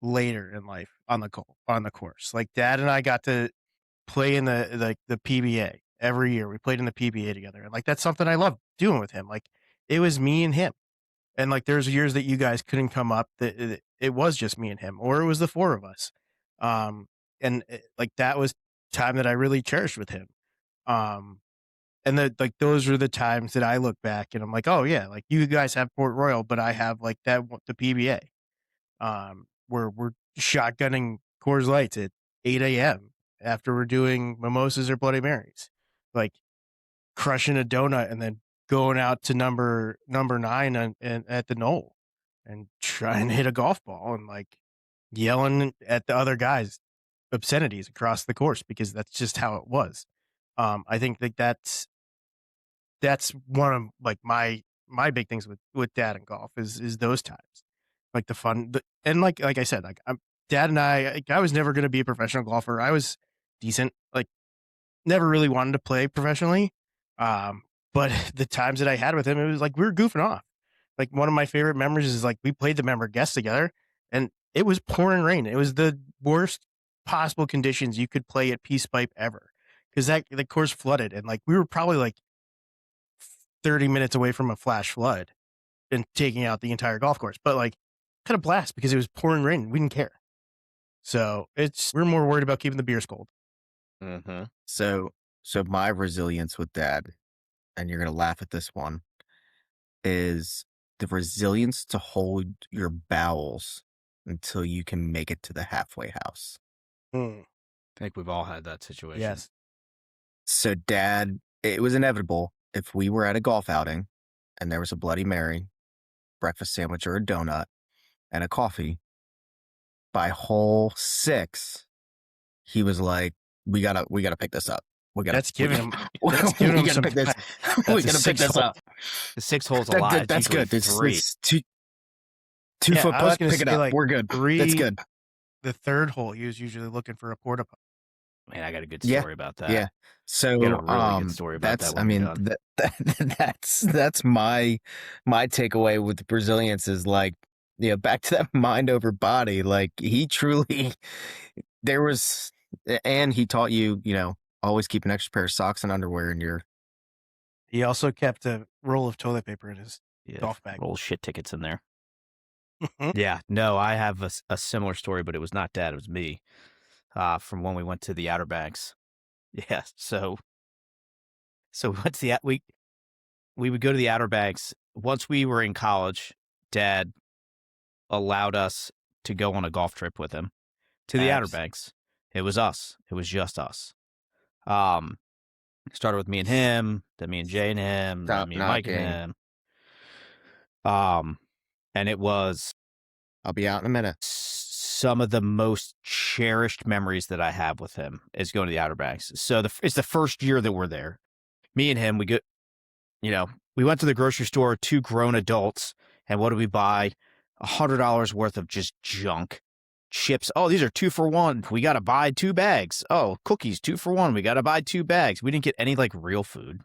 later in life on the course. Like dad and I got to play in the PBA every year. We played in the PBA together, and like that's something I love doing with him. Like it was me and him, and like there's years that you guys couldn't come up that it was just me and him, or it was the four of us. Um, and like that was time that I really cherished with him. Um, and like those were the times that I look back and I'm like, oh yeah, like you guys have Port Royal, but I have like the PBA. Where we're shotgunning Coors Lights at 8 a.m. after we're doing mimosas or Bloody Marys, like crushing a donut and then going out to number 9 and at the knoll and trying to hit a golf ball and like yelling at the other guys obscenities across the course because that's just how it was. I think that that's one of like my big things with dad and golf is those times, like the fun and like I said, like dad and I was never going to be a professional golfer. I was decent, like never really wanted to play professionally. But the times that I had with him, it was like we were goofing off. Like one of my favorite memories is like we played the member guest together and it was pouring rain. It was the worst possible conditions you could play at Peace Pipe ever. Because that the course flooded and like we were probably like 30 minutes away from a flash flood and taking out the entire golf course. But like had a blast because it was pouring rain. We didn't care. So we're more worried about keeping the beers cold. Mm-hmm. So my resilience with Dad, and you're gonna laugh at this one, is the resilience to hold your bowels until you can make it to the halfway house. Mm, I think we've all had that situation. yes. So Dad, it was inevitable if we were at a golf outing and there was a Bloody Mary, breakfast sandwich or a donut, and a coffee, by hole 6, he was like, we gotta pick this up. That's giving him we some gotta pick this. time. We gotta pick this up. The 6 hole's a lot. That's good. It's usually It's 3. 2 Yeah, foot I was putt. gonna Pick it say, up. like, We're good. That's good. The third hole, he was usually looking for a porta potty. Man, I got a good Yeah, story about that. Yeah. So I got a really good story about that's that I when we're mean done. that's my takeaway with the Brazilians is like, back to that mind over body. Like he truly there was, and he taught you, always keep an extra pair of socks and underwear in your. He also kept a roll of toilet paper in his golf bag. Roll shit tickets in there. Yeah, no, I have a similar story, but it was not Dad, it was me. From when we went to the Outer Banks. Yeah, so we went to we would go to the Outer Banks. Once we were in college, Dad allowed us to go on a golf trip with him to the Outer Nice. Banks. It was us. It was just us. Started with me and him, then me and Jay and him, then Stop me and Mike knocking. and him. And it was I'll be out in a minute. some of the most cherished memories that I have with him is going to the Outer Banks. So it's the first year that we're there. Me and him, we went to the grocery store, 2 grown adults, and what did we buy? $100 worth of just junk. Chips. Oh, these are 2 for 1. We got to buy 2 bags. Oh, cookies, 2 for 1. We got to buy 2 bags. We didn't get any like real food,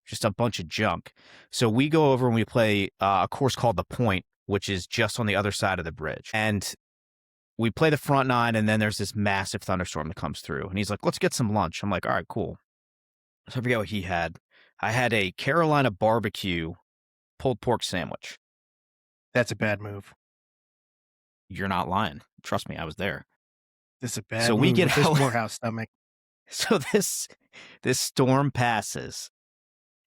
just a bunch of junk. So we go over and we play a course called The Point, which is just on the other side of the bridge. And we play the front 9, and then there's this massive thunderstorm that comes through. And he's like, let's get some lunch. I'm like, all right, cool. So I forget what he had. I had a Carolina barbecue pulled pork sandwich. That's a bad move. You're not lying. Trust me, I was there. This is a bad So move we get with this out- Morehouse stomach. So this storm passes,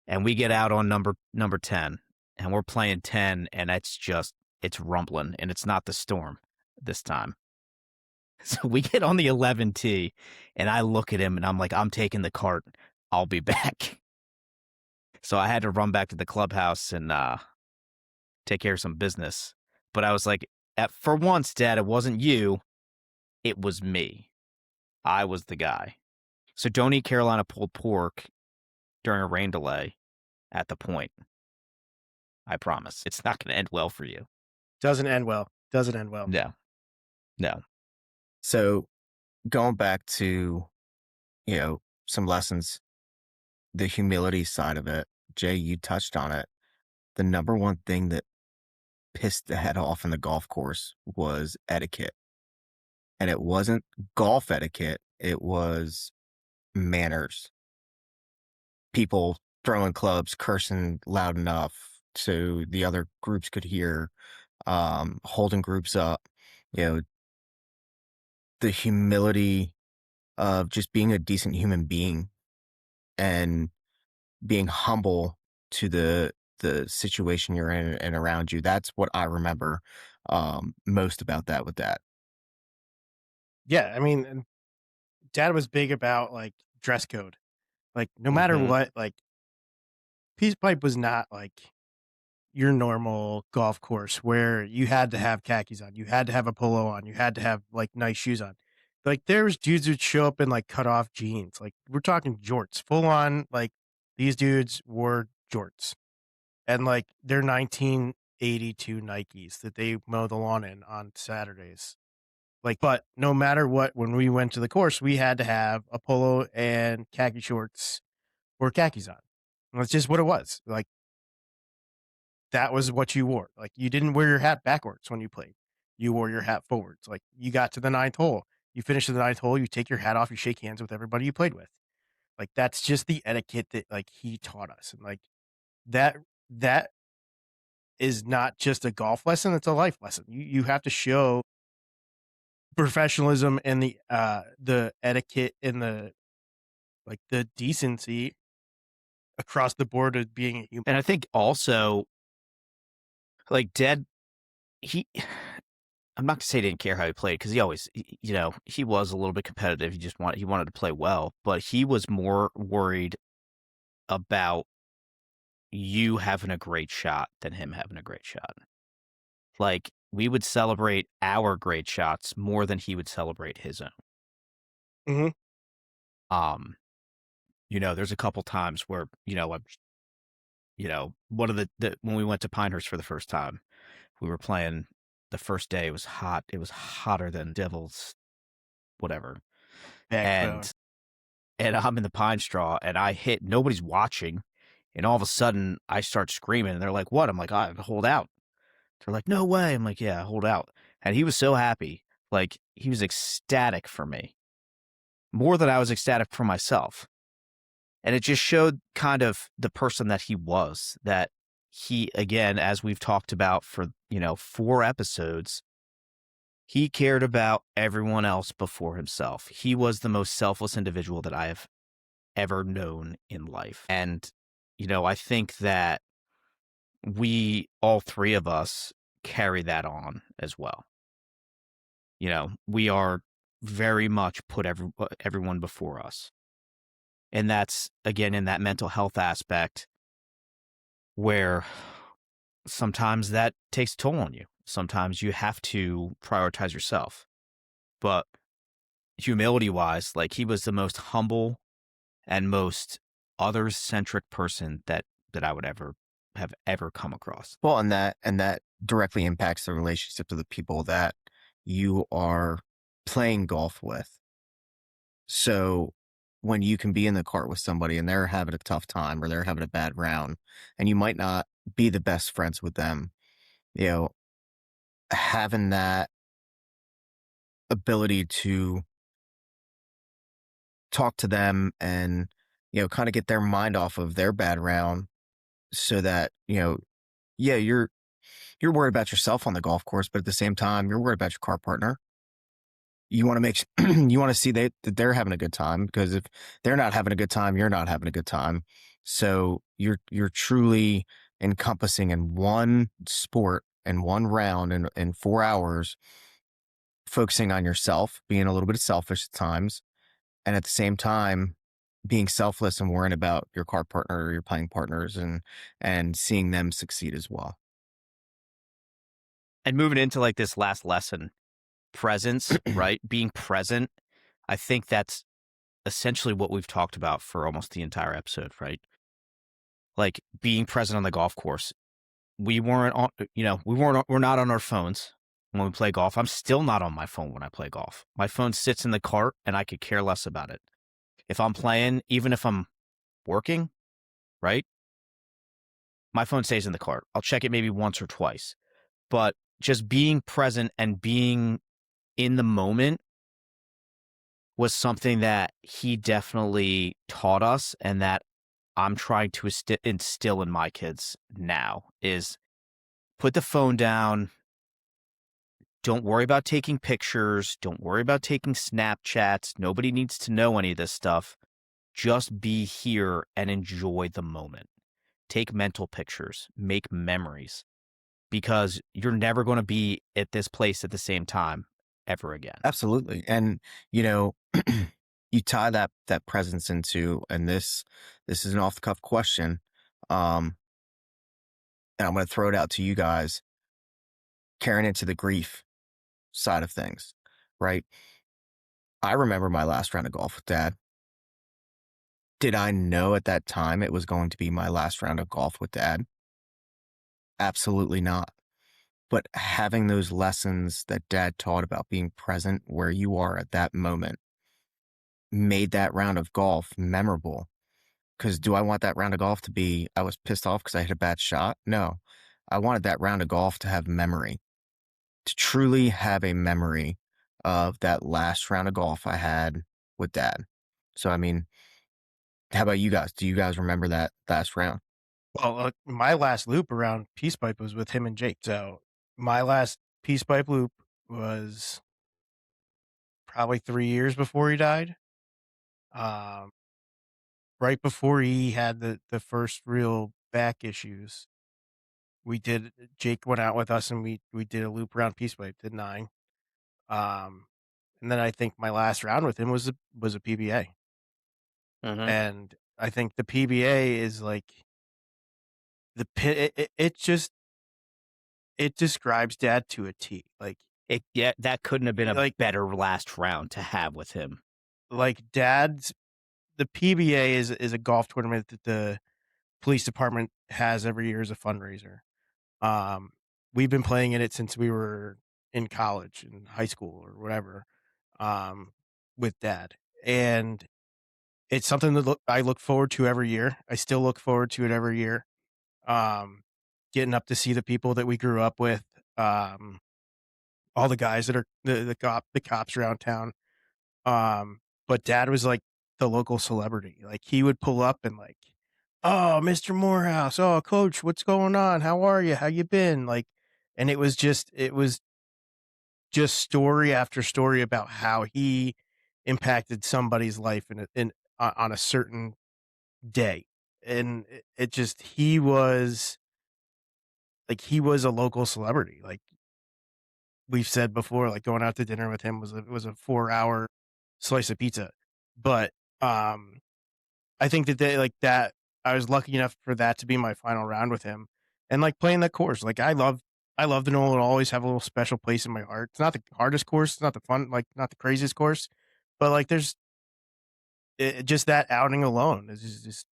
and we get out on number 10, and we're playing 10, and it's rumbling, and it's not the storm this time. So we get on the 11 tee, and I look at him, and I'm like, I'm taking the cart. I'll be back. So I had to run back to the clubhouse and take care of some business. But I was like, for once, Dad, it wasn't you. It was me. I was the guy. So don't eat Carolina pulled pork during a rain delay at the Point. I promise. It's not going to end well for you. Doesn't end well. No. So going back to, some lessons, the humility side of it, Jay, you touched on it. The number one thing that pissed the head off in the golf course was etiquette. And it wasn't golf etiquette, it was manners. People throwing clubs, cursing loud enough so the other groups could hear, holding groups up, the humility of just being a decent human being and being humble to the situation you're in and around you. That's what I remember most about that with Dad. Yeah, I mean, Dad was big about like dress code. Like no matter what, like Peace Pipe was not like your normal golf course where you had to have khakis on, you had to have a polo on, you had to have like nice shoes on. Like there was dudes who'd show up in like cut off jeans. Like we're talking jorts, full on. Like these dudes wore jorts, and like they're 1982 Nikes that they mow the lawn in on Saturdays. Like, but no matter what, when we went to the course, we had to have a polo and khaki shorts or khakis on. And that's just what it was. Like, that was what you wore. Like, you didn't wear your hat backwards when you played. You wore your hat forwards. Like, you got to the 9th hole. You finish the 9th hole, you take your hat off, you shake hands with everybody you played with. Like, that's just the etiquette that, like, he taught us. And, like, that is not just a golf lesson, it's a life lesson. You have to show professionalism and the etiquette and the decency across the board of being a human. And I think also, like Dad, I'm not gonna say he didn't care how he played because he always, he was a little bit competitive. He wanted to play well, but he was more worried about you having a great shot than him having a great shot. Like, we would celebrate our great shots more than he would celebrate his own. Mm-hmm. There's a couple times where, one of the when we went to Pinehurst for the first time, we were playing the first day. It was hot. It was hotter than devil's whatever. Backbone. And I'm in the pine straw and I hit, nobody's watching. And all of a sudden I start screaming and they're like, what? I'm like, I hold out. They're like, no way. I'm like, yeah, hold out. And he was so happy. Like, he was ecstatic for me more than I was ecstatic for myself. And it just showed kind of the person that he was, that he, again, as we've talked about for, 4 episodes, he cared about everyone else before himself. He was the most selfless individual that I have ever known in life. And, I think that we, all 3 of us, carry that on as well. We are very much put everyone before us. And that's, again, in that mental health aspect where sometimes that takes a toll on you. Sometimes you have to prioritize yourself. But humility-wise, like, he was the most humble and most others-centric person that I would ever come across. Well, and that directly impacts the relationship of the people that you are playing golf with. So when you can be in the cart with somebody and they're having a tough time or they're having a bad round and you might not be the best friends with them, you know, having that ability to talk to them and, kind of get their mind off of their bad round so that, yeah, you're worried about yourself on the golf course, but at the same time, you're worried about your car partner. You want to you want to see that they're having a good time, because if they're not having a good time, you're not having a good time. So you're truly encompassing in one sport and one round in 4 hours, focusing on yourself, being a little bit selfish at times, and at the same time being selfless and worrying about your car partner or your playing partners and seeing them succeed as well. And moving into like this last lesson, presence, right? Being present. I think that's essentially what we've talked about for almost the entire episode, right? Like, being present on the golf course. We're not on our phones when we play golf. I'm still not on my phone when I play golf. My phone sits in the cart and I could care less about it. If I'm playing, even if I'm working, right? My phone stays in the cart. I'll check it maybe once or twice. But just being present and being in the moment was something that he definitely taught us, and that I'm trying to instill in my kids now, is put the phone down. Don't worry about taking pictures. Don't worry about taking Snapchats. Nobody needs to know any of this stuff. Just be here and enjoy the moment. Take mental pictures, make memories, because you're never going to be at this place at the same time ever again. Absolutely. And, you know, you tie that presence into, and this is an off the cuff question. And I'm going to throw it out to you guys, carrying into the grief side of things, right? I remember my last round of golf with Dad. Did I know at that time it was going to be my last round of golf with Dad? Absolutely not. But having those lessons that Dad taught about being present where you are at that moment made that round of golf memorable. Because do I want that round of golf to be, I was pissed off because I hit a bad shot? No. I wanted that round of golf to have memory, to truly have a memory of that last round of golf I had with Dad. So, I mean, how about you guys? Do you guys remember that last round? Well, my last loop around Peace Pipe was with him and Jake. So my last Peace Pipe loop was probably 3 years before he died. Right before he had the first real back issues, Jake went out with us and we did a loop around Peace Pipe, did 9. And then I think my last round with him was a PBA. Mm-hmm. And I think the PBA is like it describes Dad to a T. Like That couldn't have been a like better last round to have with him. Dad's the PBA is a golf tournament that the police department has every year as a fundraiser. We've been playing in it since we were in college, in high school or whatever, with Dad, and it's something that I look forward to every year. I still look forward to it every year. Getting up to see the people that we grew up with, all the guys that are the cops around town. But Dad was like the local celebrity. Like he would pull up and like, "Oh, Mr. Morehouse. Oh, Coach, what's going on? How are you? How you been?" Like, and it was just story after story about how he impacted somebody's life on a certain day, and it just he was a local celebrity. Like we've said before, like going out to dinner with him was a 4-hour slice of pizza. But I think that that I was lucky enough for that to be my final round with him, and like playing that course. Like I love the Knoll. It'll always have a little special place in my heart. It's not the hardest course, it's not the fun, like not the craziest course, but like there's just that outing alone is just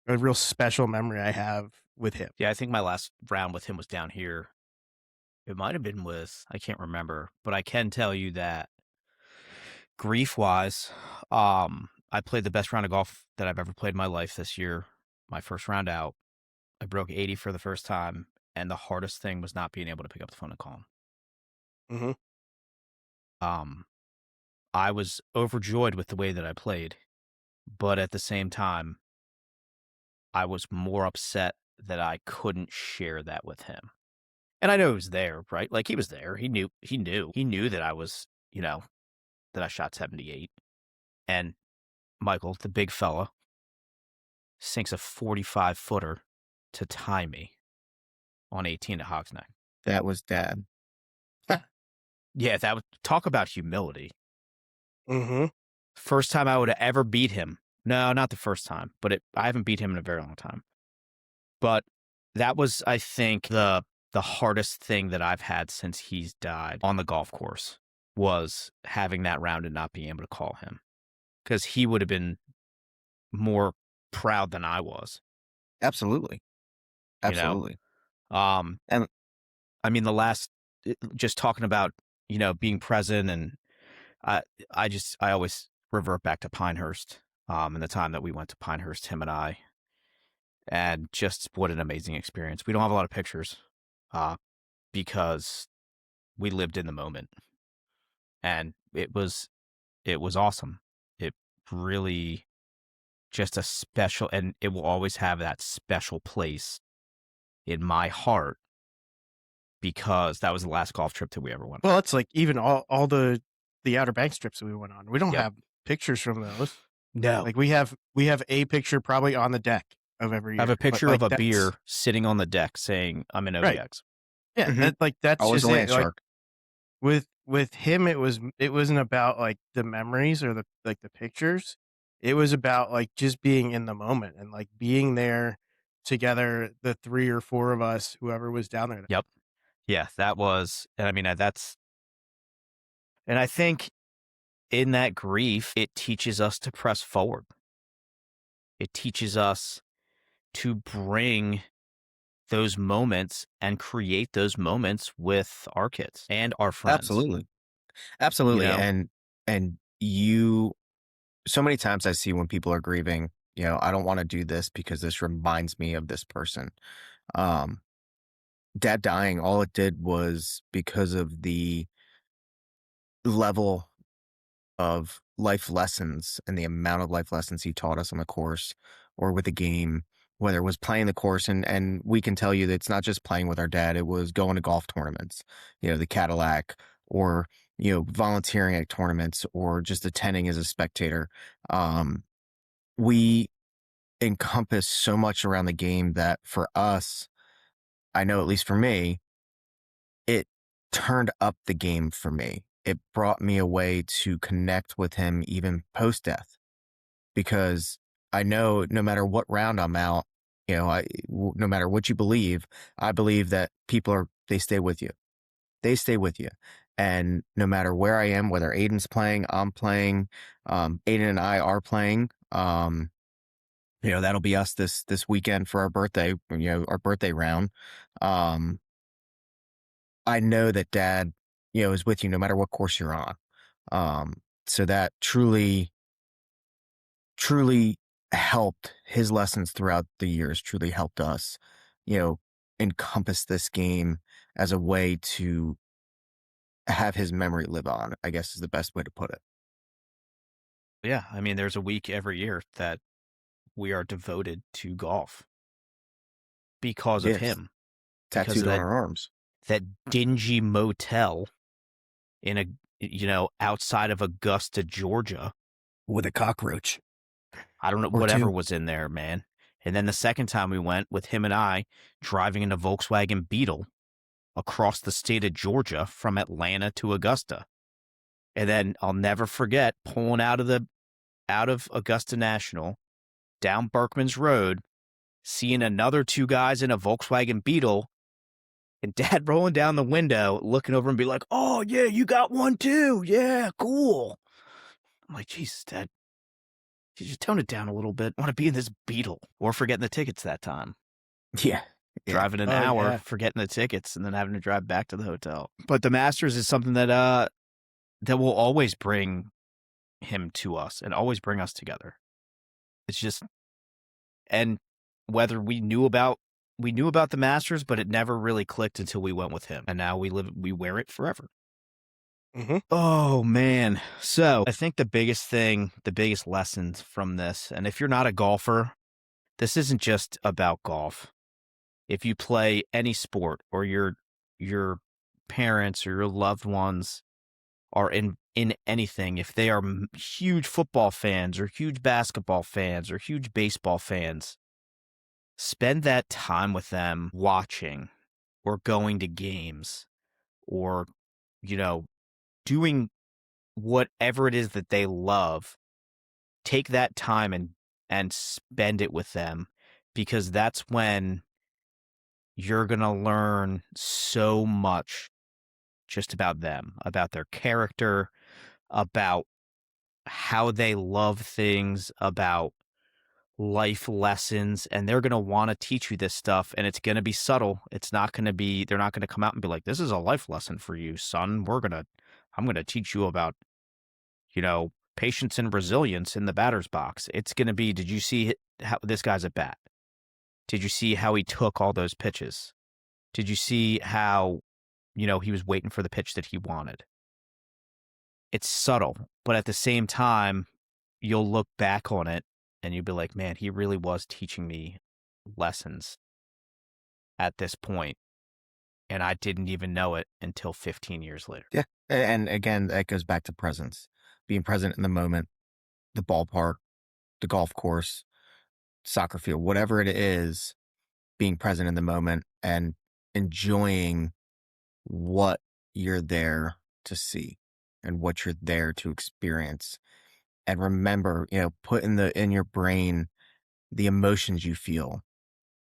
a real special memory I have with him. Yeah, I think my last round with him was down here. It might have been I can't remember, but I can tell you that grief-wise, I played the best round of golf that I've ever played in my life this year. My first round out, I broke 80 for the first time, and the hardest thing was not being able to pick up the phone and call him. Mm-hmm. I was overjoyed with the way that I played, but at the same time, I was more upset that I couldn't share that with him. And I know he was there, right? Like he was there. He knew that I was, that I shot 78. And Michael, the big fella, sinks a 45-footer to tie me on 18 at Hogsneck. That was Dad. Yeah, that would talk about humility. Mm-hmm. First time I would have ever beat him. No, not the first time, but I haven't beat him in a very long time. But that was, I think, the hardest thing that I've had since he's died on the golf course was having that round and not being able to call him, because he would have been more proud than I was. Absolutely. Absolutely. And I mean, just talking about, being present, and I always revert back to Pinehurst, and the time that we went to Pinehurst, him and I, and just what an amazing experience. We don't have a lot of pictures, because we lived in the moment, and it was awesome. It really just a special, and it will always have that special place in my heart, because that was the last golf trip that we ever went on. Well, it's like even all the Outer Banks trips that we went on. We don't Yep. have pictures from those. No. Like we have a picture probably on the deck of every year. I have a picture but, of a beer sitting on the deck saying, "I'm in Right. OBX." Yeah, Mhm. that's Always just a it. land Like, shark. with him, it wasn't about like the memories or the pictures. It was about like just being in the moment and like being there together, the 3 or 4 of us, whoever was down there. Yep. Yeah, that was, and I mean, and I think in that grief, it teaches us to press forward. It teaches us to bring those moments and create those moments with our kids and our friends. Absolutely. Absolutely. And you, so many times I see when people are grieving, I don't want to do this because this reminds me of this person. Dad dying, all it did was, because of the level of life lessons and the amount of life lessons he taught us on the course or with the game, whether it was playing the course, and we can tell you that it's not just playing with our dad, it was going to golf tournaments, the Cadillac, or volunteering at tournaments, or just attending as a spectator. We encompass so much around the game that for us, I know at least for me, it turned up the game for me. It brought me a way to connect with him even post-death, because I know no matter what round I'm out, No matter what you believe, I believe that they stay with you. They stay with you. And no matter where I am, whether Aiden's playing, I'm playing, Aiden and I are playing, that'll be us this weekend for our birthday, our birthday round. Um, I know that dad, is with you no matter what course you're on. Um, so that truly helped his lessons throughout the years, truly helped us, you know, encompass this game as a way to have his memory live on, I guess is the best way to put it. Yeah, I mean, there's a week every year that we are devoted to golf because of Yes. him, because of Tattooed on our arms. that dingy motel in outside of Augusta, Georgia. With a cockroach. I don't know, Or whatever two. was in there, man. And then the second time we went with him and I driving in a Volkswagen Beetle across the state of Georgia from Atlanta to Augusta. And then I'll never forget pulling out of Augusta National down Berkman's Road, seeing another two guys in a Volkswagen Beetle, and dad rolling down the window, looking over and be like, "Oh yeah, you got one too. Yeah, cool." I'm like, Jesus, Dad, you just tone it down a little bit. I want to be in this Beetle. Or forgetting the tickets that time. Yeah. Driving an Oh, hour, yeah. forgetting the tickets, and then having to drive back to the hotel. But the Masters is something that will always bring him to us and always bring us together. It's just, and whether we knew about the Masters, but it never really clicked until we went with him. And now we wear it forever. Mm-hmm. Oh man. So I think the biggest lessons from this, and if you're not a golfer, this isn't just about golf. If you play any sport or your parents or your loved ones are in anything, if they are huge football fans or huge basketball fans or huge baseball fans, spend that time with them watching or going to games or, doing whatever it is that they love. Take that time and spend it with them, because that's when you're going to learn so much just about them, about their character, about how they love things, about life lessons, and they're going to want to teach you this stuff, and it's going to be subtle. It's not going to be, they're not going to come out and be like, "This is a life lesson for you, son. I'm going to teach you about, patience and resilience in the batter's box." It's going to be, did you see how this guy's at bat? Did you see how he took all those pitches? Did you see how, he was waiting for the pitch that he wanted? It's subtle, but at the same time, you'll look back on it and you'll be like, man, he really was teaching me lessons at this point, and I didn't even know it until 15 years later. Yeah. And again, that goes back to presence. Being present in the moment, the ballpark, the golf course, soccer field, whatever it is, being present in the moment and enjoying what you're there to see and what you're there to experience. And remember, put in your brain the emotions you feel,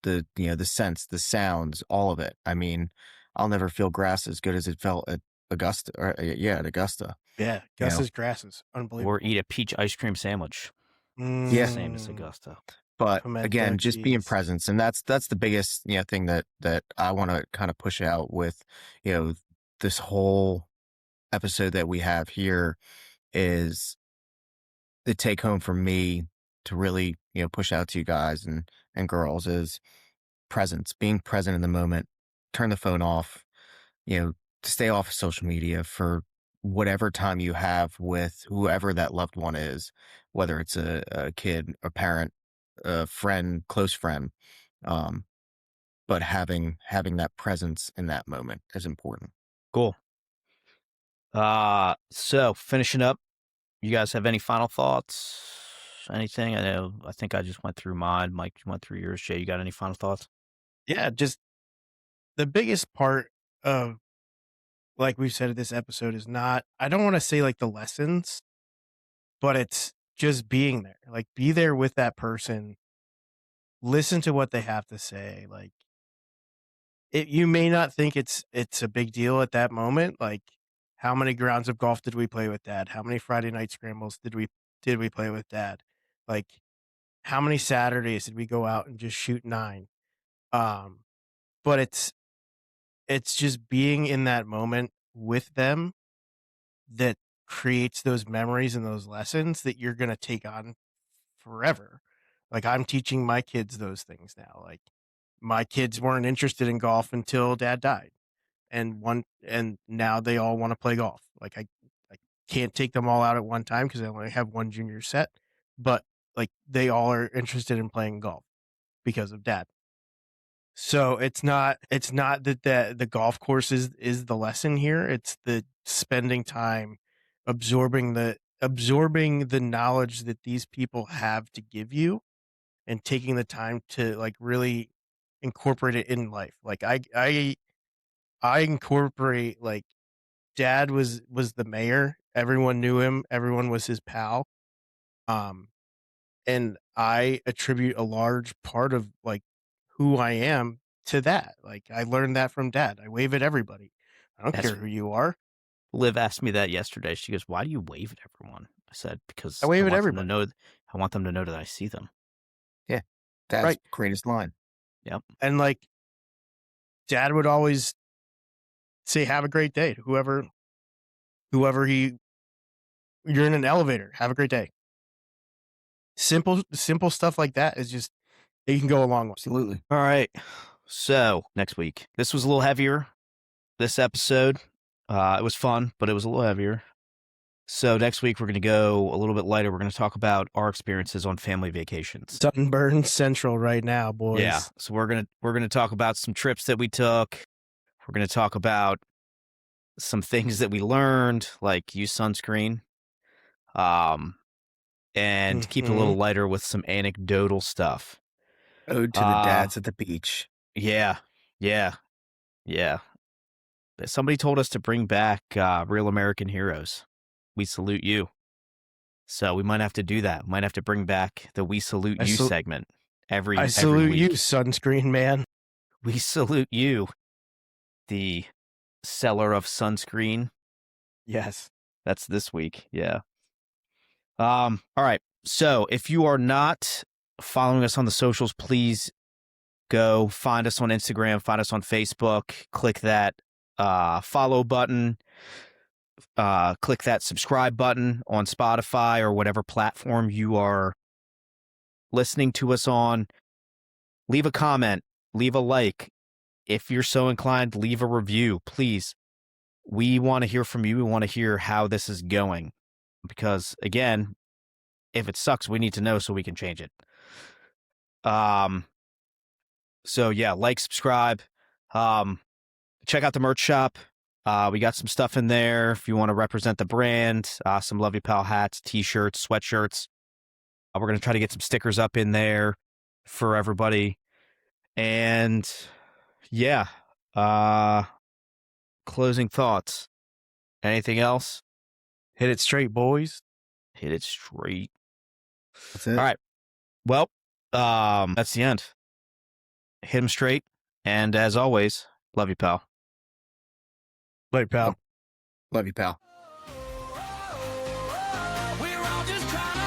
the sense, the sounds, all of it. I mean, I'll never feel grass as good as it felt at Augusta, at Augusta. Yeah. Gus's grass is unbelievable. Or eat a peach ice cream sandwich. It's Yeah. the same as Augusta. But Pimento again, just being cheese. present, and that's the biggest thing that I want to kind of push out with this whole episode that we have here is the take home for me to really push out to you guys and girls is presence, being present in the moment. Turn the phone off, stay off of social media for whatever time you have with whoever that loved one is, whether it's a kid, a parent, a friend, close friend. But having that presence in that moment is important. Cool. So finishing up, you guys have any final thoughts? Anything? I think I just went through mine. Mike, you went through yours. Jay, you got any final thoughts? Yeah. Just the biggest part of, like we've said, this episode is not, I don't want to say like the lessons, but it's just being there. Like, be there with that person listen to what they have to say. Like, you may not think it's a big deal at that moment. Like, how many grounds of golf did we play with Dad? How many Friday night scrambles did we play with Dad? Like, how many Saturdays did we go out and just shoot 9? But it's just being in that moment with them that creates those memories and those lessons that you're gonna take on forever. Like, I'm teaching my kids those things now. Like, my kids weren't interested in golf until Dad died, and now they all want to play golf. Like, I can't take them all out at one time because I only have one junior set, but like they all are interested in playing golf because of Dad. So it's not that the golf course is the lesson here. It's the spending time absorbing the knowledge that these people have to give you and taking the time to like really incorporate it in life. Like I incorporate, like, Dad was the mayor. Everyone knew him. Everyone was his pal. And I attribute a large part of like who I am to that. Like, I learned that from Dad. I wave at everybody. I don't That's- care who you are. Liv asked me that yesterday. She goes, "Why do you wave at everyone?" I said, "Because I wave at want them to everybody. know. I want them to know that I see them." Dad's Right. greatest line. And like, Dad would always say, "Have a great day." to Whoever you're in an elevator, have a great day. Simple stuff like that is just, it can go a long way. Absolutely. All right. So next week, this was a little heavier. This episode, it was fun, but it was a little heavier. So next week we're going to go a little bit lighter. We're going to talk about our experiences on family vacations. Sunburn Central right now, boys. Yeah. So we're gonna talk about some trips that we took. We're gonna talk about some things that we learned, like use sunscreen. And keep it a little lighter with some anecdotal stuff. Ode to the dads at the beach. Yeah. Somebody told us to bring back Real American Heroes. We salute you. So we might have to do that. Might have to bring back the We Salute You segment every salute week. you, sunscreen man. We salute you, the seller of sunscreen. Yes. That's this week. Yeah. All right. So if you are not following us on the socials, please go find us on Instagram, find us on Facebook, click that follow button, click that subscribe button on Spotify or whatever platform you are listening to us on. Leave a comment, leave a like. If you're so inclined, leave a review, please. We want to hear from you. We want to hear how this is going. Because, again, if it sucks, we need to know so we can change it. So, yeah, like, subscribe. Check out the merch shop. We got some stuff in there if you want to represent the brand. Some Love You Pal hats, T-shirts, sweatshirts. We're going to try to get some stickers up in there for everybody. And, yeah, closing thoughts. Anything else? Hit it straight, boys. Hit it straight. That's it. All right. Well, that's the end. Hit him straight. And as always, love you, pal. Late, pal. Love you, pal. We're all just trying to